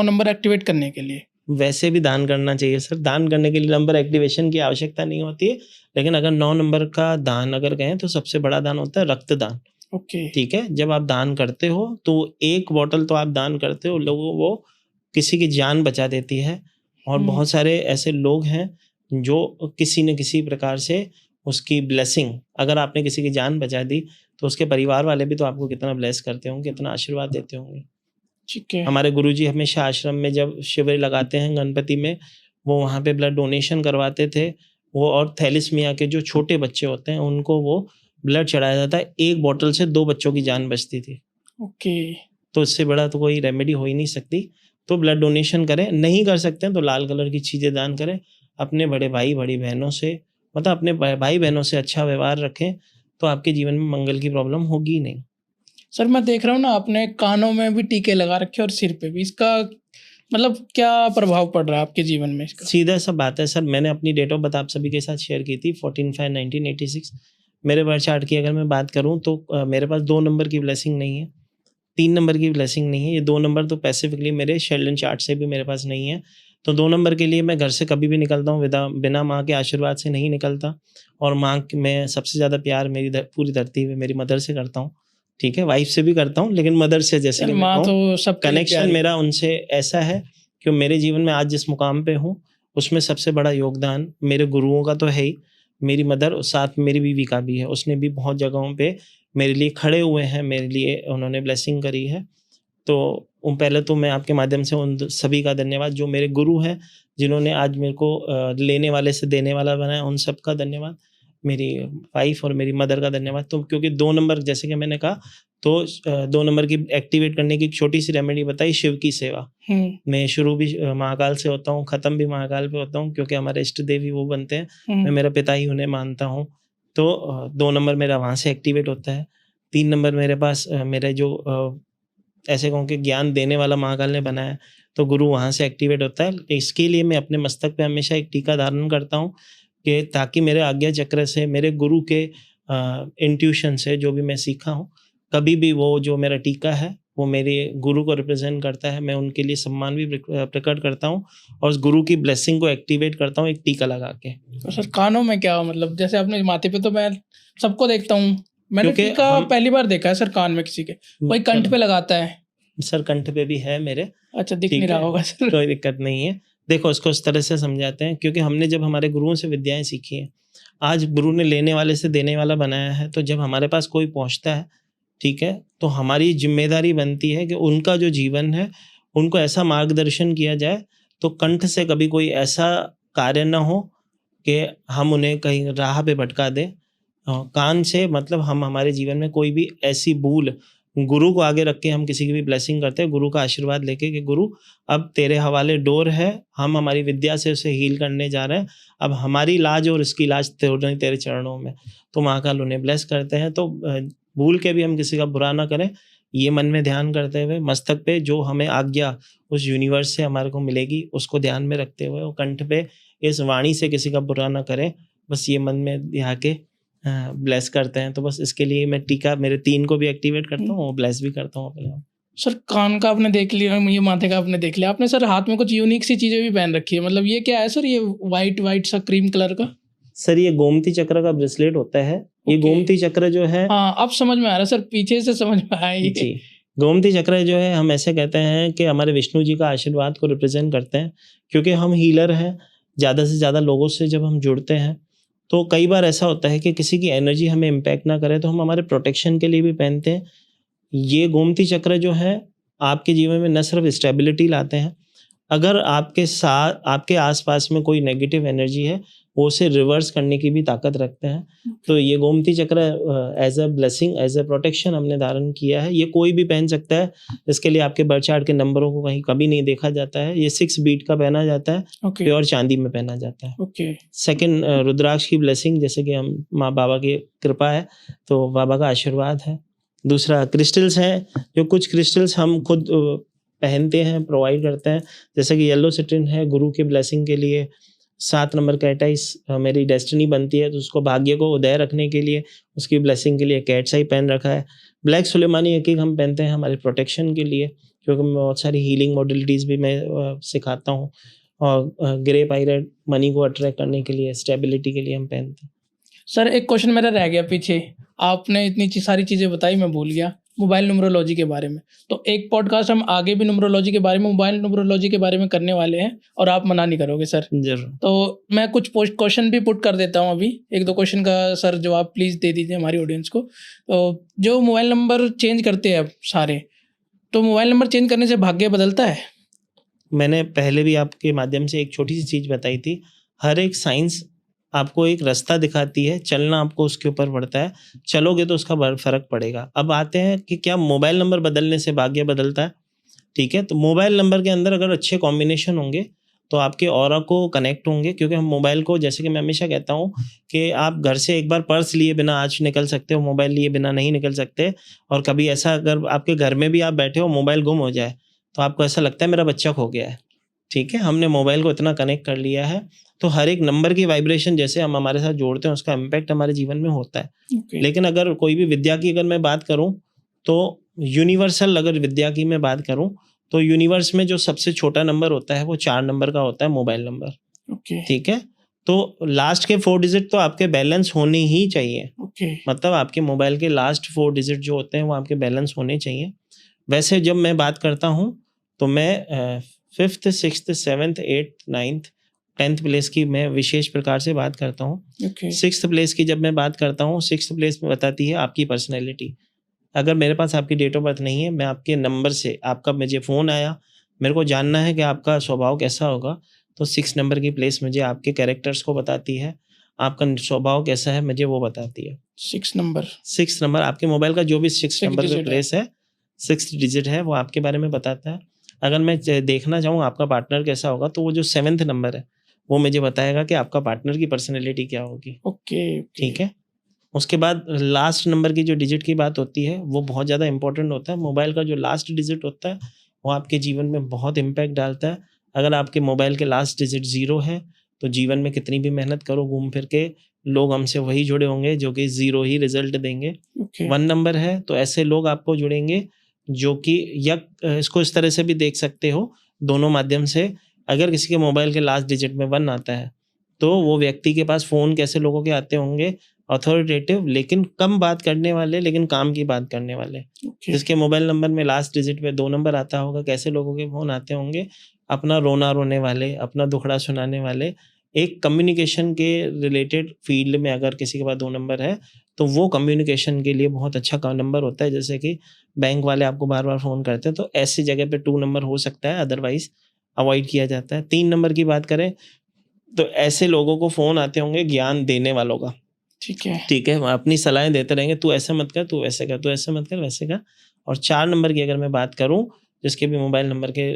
नंबर एक्टिवेट करने के लिए। वैसे भी दान करना चाहिए सर, दान करने के लिए नंबर एक्टिवेशन की आवश्यकता नहीं होती है, लेकिन अगर 9 नंबर का दान अगर कहें तो सबसे बड़ा दान होता है रक्तदान। ओके। ठीक है, जब आप दान करते हो तो 1 बॉटल तो आप दान करते हो, लोगों वो किसी की जान बचा देती है। और बहुत सारे ऐसे लोग हैं जो किसी न किसी प्रकार से उसकी ब्लेसिंग, अगर आपने किसी की जान बचा दी तो उसके परिवार वाले भी तो आपको कितना ब्लेस करते होंगे, कितना आशीर्वाद देते होंगे। ठीक है। हमारे गुरुजी हमेशा आश्रम में जब शिविर लगाते हैं गणपति में, वो वहाँ पे ब्लड डोनेशन करवाते थे। वो और थैलिस्मिया के जो छोटे बच्चे होते हैं उनको वो ब्लड चढ़ाया जाता है, 1 बॉटल से 2 बच्चों की जान बचती थी। ओके। तो इससे बड़ा तो कोई रेमेडी हो ही नहीं सकती। तो ब्लड डोनेशन करें, नहीं कर सकते हैं तो लाल कलर की चीज़ें दान करें। अपने बड़े भाई बड़ी बहनों से, मतलब अपने भाई बहनों से अच्छा व्यवहार रखें, तो आपके जीवन में मंगल की प्रॉब्लम होगी ही नहीं। सर मैं देख रहा हूँ ना, आपने कानों में भी टीके लगा रखे और सिर पे भी, इसका मतलब क्या प्रभाव पड़ रहा है आपके जीवन में इसका? सीधा सा बात है सर, मैंने अपनी डेट ऑफ बर्थ आप सभी के साथ शेयर की थी 14/5/1986। मेरे बर्थ चार्ट की अगर मैं बात करूं तो मेरे पास 2 नंबर की ब्लेसिंग नहीं है, 3 नंबर की ब्लेसिंग नहीं है। ये 2 नंबर तो स्पेसिफिकली मेरे शेल्डन चार्ट से भी मेरे पास नहीं है। तो 2 नंबर के लिए मैं घर से कभी भी निकलता हूँ बिना माँ के आशीर्वाद से नहीं निकलता। और माँ मैं सबसे ज़्यादा प्यार मेरी पूरी धरती पे मेरी मदर से करता हूँ। ठीक है, वाइफ से भी करता हूँ, लेकिन मदर से जैसे सर कि मैं माँ कहूँ, तो सब कनेक्शन मेरा उनसे ऐसा है कि मेरे जीवन में आज जिस मुकाम पे हूँ उसमें सबसे बड़ा योगदान मेरे गुरुओं का तो है ही, मेरी मदर और साथ मेरी बीवी का भी है। उसने भी बहुत जगहों पे मेरे लिए खड़े हुए हैं, मेरे लिए उन्होंने ब्लेसिंग करी है। तो पहले तो मैं आपके माध्यम से उन सभी का धन्यवाद, जो मेरे गुरु हैं, जिन्होंने आज मेरे को लेने वाले से देने वाला बनाया, उन सब का धन्यवाद। मेरी वाइफ और मेरी मदर का धन्यवाद। तो क्योंकि 2 नंबर जैसे कि मैंने कहा, तो 2 नंबर की एक्टिवेट करने की एक छोटी सी रेमेडी बताई, शिव की सेवा। मैं शुरू भी महाकाल से होता हूँ, ख़त्म भी महाकाल पे होता हूँ, क्योंकि हमारे इष्ट देवी वो बनते हैं। मैं मेरा पिता ही उन्हें मानता हूँ। तो 2 नंबर मेरा वहाँ से एक्टिवेट होता है। 3 नंबर मेरे पास मेरे जो ऐसे कहूँ कि ज्ञान देने वाला महाकाल ने बनाया है, तो गुरु वहाँ से एक्टिवेट होता है। इसके लिए मैं अपने मस्तक पे हमेशा एक टीका धारण करता हूँ, कि ताकि मेरे आज्ञा चक्र से, मेरे गुरु के इंट्यूशन से जो भी मैं सीखा हूँ, कभी भी वो जो मेरा टीका है वो मेरे गुरु को रिप्रेजेंट करता है। मैं उनके लिए सम्मान भी प्रकट करता हूँ और उस गुरु की ब्लेसिंग को एक्टिवेट करता हूँ एक टीका लगा के। तो सर कानों में क्या, मतलब जैसे आपने माथे पे, तो मैं सबको देखता हूँ, मैंने क्योंकि टीका पहली बार देखा है सर कान में किसी के, कोई कंठ पे लगाता है। सर कंठ पे भी है मेरे। अच्छा, दिख नहीं रहा होगा सर। कोई दिक्कत नहीं है। देखो, इसको इस तरह से समझाते हैं, क्योंकि हमने जब हमारे गुरुओं से विद्याएं सीखी हैं, आज गुरु ने लेने वाले से देने वाला बनाया है, तो जब हमारे पास कोई पहुंचता है, ठीक है, तो हमारी जिम्मेदारी बनती है कि उनका जो जीवन है उनको ऐसा मार्गदर्शन किया जाए, तो कंठ से कभी कोई ऐसा कार्य ना हो कि हम उन्हें कहीं राह पे भटका दें। कान से मतलब हम हमारे जीवन में कोई भी ऐसी भूल, गुरु को आगे रख के हम किसी की भी ब्लेसिंग करते हैं, गुरु का आशीर्वाद लेके कि गुरु अब तेरे हवाले डोर है, हम हमारी विद्या से उसे हील करने जा रहे हैं, अब हमारी लाज और इसकी लाज तेरे चरणों में। तो महाकाल उन्हें ब्लेस करते हैं। तो भूल के भी हम किसी का बुरा ना करें, ये मन में ध्यान करते हुए मस्तक पे जो हमें आज्ञा उस यूनिवर्स से हमारे को मिलेगी उसको ध्यान में रखते हुए, और कंठ पे इस वाणी से किसी का बुरा ना करें, बस ये मन में ध्यान के ब्लेस करते हैं। तो बस इसके लिए मैं टीका मेरे 3 को भी एक्टिवेट करता हूँ, ब्लेस भी करता हूँ अपने आप। सर कान का आपने देख लिया, ये माथे का आपने देख लिया, आपने सर हाथ में कुछ यूनिक सी चीज़ें भी पहन रखी है, मतलब ये क्या है सर, ये वाइट सा क्रीम कलर का? सर ये गोमती चक्र का ब्रेसलेट होता है। ये गोमती चक्र जो है, हाँ अब समझ में आ रहा है सर, पीछे से समझ में आया ये। जी, गोमती चक्र जो है, हम ऐसे कहते हैं कि हमारे विष्णु जी का आशीर्वाद को रिप्रेजेंट करते हैं, क्योंकि हम हीलर हैं। ज़्यादा से ज़्यादा लोगों से जब हम जुड़ते हैं, तो कई बार ऐसा होता है कि किसी की एनर्जी हमें इम्पैक्ट ना करे, तो हम हमारे प्रोटेक्शन के लिए भी पहनते हैं। ये गोमती चक्र जो है आपके जीवन में न सिर्फ स्टेबिलिटी लाते हैं, अगर आपके साथ आपके आसपास में कोई नेगेटिव एनर्जी है, वो उसे रिवर्स करने की भी ताकत रखते हैं। तो ये गोमती चक्र as a blessing, as a protection हमने धारण किया है। ये कोई भी पहन सकता है, इसके लिए आपके बर्थ चार्ट के नंबरों को कहीं कभी नहीं देखा जाता है। ये 6 बीट का पहना जाता है, ओके प्योर चांदी में पहना जाता है। ओके सेकंड, रुद्राक्ष की ब्लेसिंग, जैसे कि हम माँ बाबा की कृपा है तो बाबा का आशीर्वाद है। दूसरा क्रिस्टल्स हैं, जो कुछ क्रिस्टल्स हम खुद पहनते हैं, प्रोवाइड करते हैं, जैसे कि येलो सिट्रिन है गुरु की ब्लेसिंग के लिए। 7 नंबर कैटाइस मेरी डेस्टिनी बनती है, तो उसको भाग्य को उदय रखने के लिए, उसकी ब्लेसिंग के लिए कैट्स आई पहन रखा है। ब्लैक सुलेमानी एक हम पहनते हैं हमारे प्रोटेक्शन के लिए, क्योंकि मैं बहुत सारी हीलिंग मॉडलिटीज़ भी मैं सिखाता हूँ। और ग्रे पायरेट मनी को अट्रैक्ट करने के लिए, स्टेबिलिटी के लिए हम पहनते हैं। सर एक क्वेश्चन मेरा रह गया पीछे, आपने इतनी सारी चीज़ें बताई मैं भूल गया, मोबाइल न्यूमरोलॉजी के बारे में। तो एक पॉडकास्ट हम आगे भी न्यूमरोलॉजी के बारे में, मोबाइल न्यूमरोलॉजी के बारे में करने वाले हैं, और आप मना नहीं करोगे सर? जरूर। तो मैं कुछ क्वेश्चन भी पुट कर देता हूँ अभी, 1-2 क्वेश्चन का सर जवाब प्लीज़ दे दीजिए हमारी ऑडियंस को। तो जो मोबाइल नंबर चेंज करते हैं अब सारे, तो मोबाइल नंबर चेंज करने से भाग्य बदलता है? मैंने पहले भी आपके माध्यम से एक छोटी सी चीज़ बताई थी। हर एक साइंस आपको एक रास्ता दिखाती है, चलना आपको उसके ऊपर पड़ता है। चलोगे तो उसका बड़ा फ़र्क पड़ेगा। अब आते हैं कि क्या मोबाइल नंबर बदलने से भाग्य बदलता है? ठीक है, तो मोबाइल नंबर के अंदर अगर अच्छे कॉम्बिनेशन होंगे तो आपके ऑरा को कनेक्ट होंगे, क्योंकि हम मोबाइल को, जैसे कि मैं हमेशा कहता हूँ कि आप घर से एक बार पर्स लिए बिना आज निकल सकते हो, मोबाइल लिए बिना नहीं निकल सकते। और कभी ऐसा अगर आपके घर में भी आप बैठे हो, मोबाइल गुम हो जाए, तो आपको ऐसा लगता है मेरा बच्चा खो गया है। ठीक है, हमने मोबाइल को इतना कनेक्ट कर लिया है, तो हर एक नंबर की वाइब्रेशन जैसे हम हमारे साथ जोड़ते हैं, उसका इम्पैक्ट हमारे जीवन में होता है। ओके लेकिन अगर कोई भी विद्या की अगर मैं बात करूं, तो यूनिवर्सल अगर विद्या की मैं बात करूं, तो यूनिवर्स में जो सबसे छोटा नंबर होता है वो 4 नंबर का होता है, मोबाइल नंबर। ओके ठीक है, तो लास्ट के 4 डिजिट तो आपके बैलेंस होने ही चाहिए। ओके मतलब आपके मोबाइल के लास्ट 4 डिजिट जो होते हैं वो आपके बैलेंस होने चाहिए। वैसे जब मैं बात करता हूँ तो मैं 5th 6th 7th 8th 9th 10th place की मैं विशेष प्रकार से बात करता हूँ। ओके 6th प्लेस की जब मैं बात करता हूँ, 6th प्लेस में बताती है आपकी पर्सनैलिटी। अगर मेरे पास आपकी डेट ऑफ बर्थ नहीं है, मैं आपके नंबर से, आपका मुझे फ़ोन आया, मेरे को जानना है कि आपका स्वभाव कैसा होगा, तो 6 नंबर की प्लेस मुझे आपके कैरेक्टर्स को बताती है। आपका स्वभाव कैसा है मुझे वो बताती है। 6 नंबर 6 नंबर आपके मोबाइल का जो भी 6 नंबर पे डिजिट है। प्लेस है, 6th डिजिट है, वो आपके बारे में बताता है। अगर मैं देखना चाहूँ आपका पार्टनर कैसा होगा, तो वो जो 7th नंबर है वो मुझे बताएगा कि आपका पार्टनर की पर्सनैलिटी क्या होगी। ओके ठीक है, उसके बाद लास्ट नंबर की जो डिजिट की बात होती है वो बहुत ज़्यादा इंपॉर्टेंट होता है। मोबाइल का जो लास्ट डिजिट होता है वो आपके जीवन में बहुत इम्पैक्ट डालता है। अगर आपके मोबाइल के लास्ट डिजिट 0 है, तो जीवन में कितनी भी मेहनत करो, घूम फिर के लोग हमसे वही जुड़े होंगे जो कि 0 ही रिजल्ट देंगे। ओके 1 नंबर है तो ऐसे लोग आपको जुड़ेंगे जो कि, या इसको इस तरह से भी देख सकते हो दोनों माध्यम से। अगर किसी के मोबाइल के लास्ट डिजिट में 1 आता है, तो वो व्यक्ति के पास फ़ोन कैसे लोगों के आते होंगे, अथॉरिटेटिव लेकिन कम बात करने वाले, लेकिन काम की बात करने वाले। ओके जिसके मोबाइल नंबर में लास्ट डिजिट में 2 नंबर आता होगा, कैसे लोगों के फ़ोन आते होंगे, अपना रोना रोने वाले, अपना दुखड़ा सुनाने वाले। एक कम्युनिकेशन के रिलेटेड फील्ड में अगर किसी के पास 2 नंबर है, तो वो कम्युनिकेशन के लिए बहुत अच्छा नंबर होता है। जैसे कि बैंक वाले आपको बार-बार फ़ोन करते हैं, तो ऐसी जगह पे 2 नंबर हो सकता है, अदरवाइज़ अवॉइड किया जाता है। 3 नंबर की बात करें, तो ऐसे लोगों को फ़ोन आते होंगे ज्ञान देने वालों का। ठीक है ठीक है, वो अपनी सलाहें देते रहेंगे, तू ऐसे मत कर, तू ऐसे कर, तू ऐसे मत कर, वैसे कर। और 4 नंबर की अगर मैं बात करूँ, जिसके भी मोबाइल नंबर के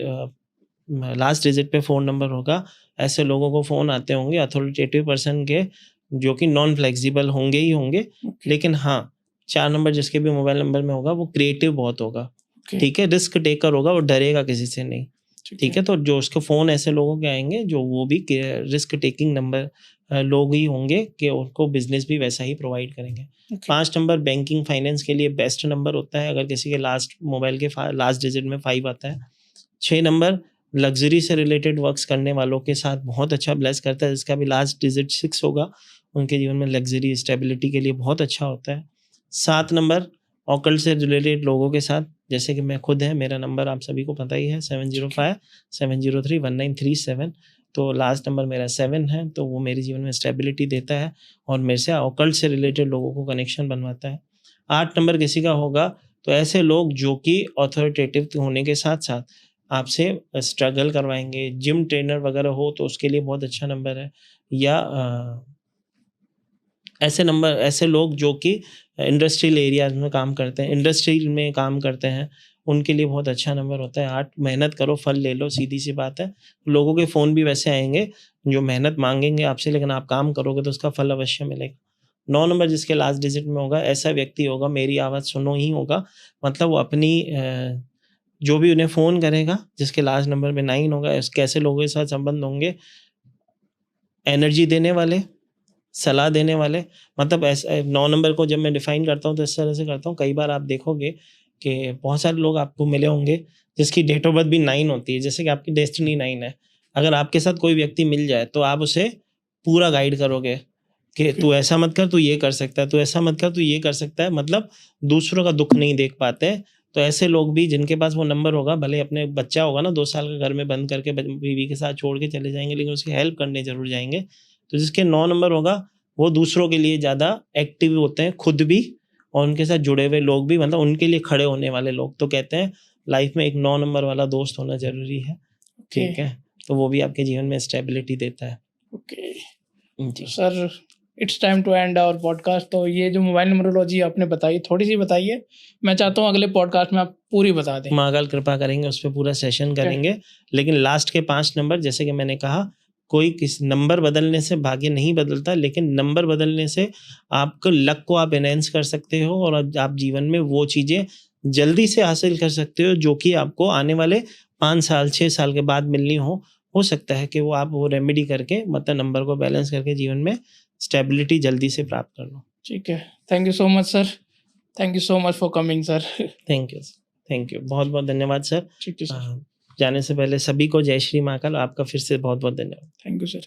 लास्ट डिजिट पे 4 नंबर होगा, ऐसे लोगों को फ़ोन आते होंगे अथॉरिटेटिव पर्सन के, जो कि नॉन फ्लेक्सिबल होंगे ही होंगे। ओके लेकिन हाँ, 4 नंबर जिसके भी मोबाइल नंबर में होगा वो क्रिएटिव बहुत होगा। ओके ठीक है, रिस्क टेकर होगा, वो डरेगा किसी से नहीं। ठीक है, तो जो उसके फ़ोन ऐसे लोगों के आएंगे जो वो भी रिस्क टेकिंग नंबर लोग ही होंगे कि उनको बिजनेस भी वैसा ही प्रोवाइड करेंगे। ओके 5 नंबर बैंकिंग फाइनेंस के लिए बेस्ट नंबर होता है, अगर किसी के लास्ट मोबाइल के लास्ट डिजिट में 5 आता है। 6 नंबर लग्जरी से रिलेटेड वर्क्स करने वालों के साथ बहुत अच्छा ब्लेस करता है, जिसका भी लास्ट डिजिट 6 होगा, उनके जीवन में लग्जरी स्टेबिलिटी के लिए बहुत अच्छा होता है। 7 नंबर ऑकल्ट से रिलेटेड लोगों के साथ, जैसे कि मैं खुद है, मेरा नंबर आप सभी को पता ही है 705 703 1937, तो लास्ट नंबर मेरा 7 है, तो वो मेरे जीवन में स्टेबिलिटी देता है और मेरे से ऑकल्ट से रिलेटेड लोगों को कनेक्शन बनवाता है। 8 नंबर किसी का होगा, तो ऐसे लोग जो कि अथॉरिटेटिव होने के साथ साथ आपसे स्ट्रगल करवाएंगे। जिम ट्रेनर वगैरह हो तो उसके लिए बहुत अच्छा नंबर है, या ऐसे लोग जो कि इंडस्ट्रियल एरियाज में काम करते हैं, इंडस्ट्री में काम करते हैं, उनके लिए बहुत अच्छा नंबर होता है 8। मेहनत करो, फल ले लो, सीधी सी बात है। लोगों के फ़ोन भी वैसे आएंगे जो मेहनत मांगेंगे आपसे, लेकिन आप काम करोगे तो उसका फल अवश्य मिलेगा। 9 नंबर जिसके लास्ट डिजिट में होगा, ऐसा व्यक्ति होगा मेरी आवाज़ सुनो ही होगा, मतलब वो अपनी जो भी उन्हें फ़ोन करेगा जिसके लास्ट नंबर में 9 होगा, कैसे लोगों के साथ संबंध होंगे, एनर्जी देने वाले, सलाह देने वाले, मतलब ऐसा 9 नंबर को जब मैं डिफ़ाइन करता हूँ तो इस तरह से करता हूँ। कई बार आप देखोगे कि बहुत सारे लोग आपको मिले होंगे जिसकी डेट ऑफ बर्थ भी 9 होती है, जैसे कि आपकी डेस्टिनी 9 है। अगर आपके साथ कोई व्यक्ति मिल जाए तो आप उसे पूरा गाइड करोगे कि तू ऐसा मत कर, तू ये कर सकता है, तू ऐसा मत कर, तू ये कर सकता है, मतलब दूसरों का दुःख नहीं देख पाते। तो ऐसे लोग भी जिनके पास वो नंबर होगा, भले अपने बच्चा होगा ना 2 साल का घर में बंद करके बीवी के साथ छोड़ के चले जाएँगे, लेकिन उसकी हेल्प करने ज़रूर जाएँगे। तो जिसके 9 नंबर होगा वो दूसरों के लिए ज़्यादा एक्टिव होते हैं, खुद भी और उनके साथ जुड़े हुए लोग भी, मतलब उनके लिए खड़े होने वाले लोग। तो कहते हैं लाइफ में एक 9 नंबर वाला दोस्त होना ज़रूरी है, ठीक है? तो वो भी आपके जीवन में स्टेबिलिटी देता है। ओके जी। Sir, it's time to end our podcast. तो ये जो मोबाइल नंबरोलॉजी आपने बताई, थोड़ी-सी बताइए। मैं चाहता हूँ अगले पॉडकास्ट में आप पूरी बता दें। महाकाल कृपा करेंगे, उस पे पूरा सेशन करेंगे। लेकिन लास्ट के 5 नंबर, जैसे कि मैंने कहा, कोई किस नंबर बदलने से भाग्य नहीं बदलता, लेकिन नंबर बदलने से आपको लक को आप एनहांस कर सकते हो और आप जीवन में वो चीज़ें जल्दी से हासिल कर सकते हो जो कि आपको आने वाले 5 साल 6 साल के बाद मिलनी हो सकता है कि वो आप वो रेमेडी करके, मतलब नंबर को बैलेंस करके जीवन में स्टेबिलिटी जल्दी से प्राप्त कर लो। ठीक है, thank you so much sir. Thank you so much for coming sir. Thank you, thank you, बहुत बहुत धन्यवाद सर। ठीक है सर। जाने से पहले सभी को जय श्री महाकाल। आपका फिर से बहुत बहुत धन्यवाद। Thank you sir.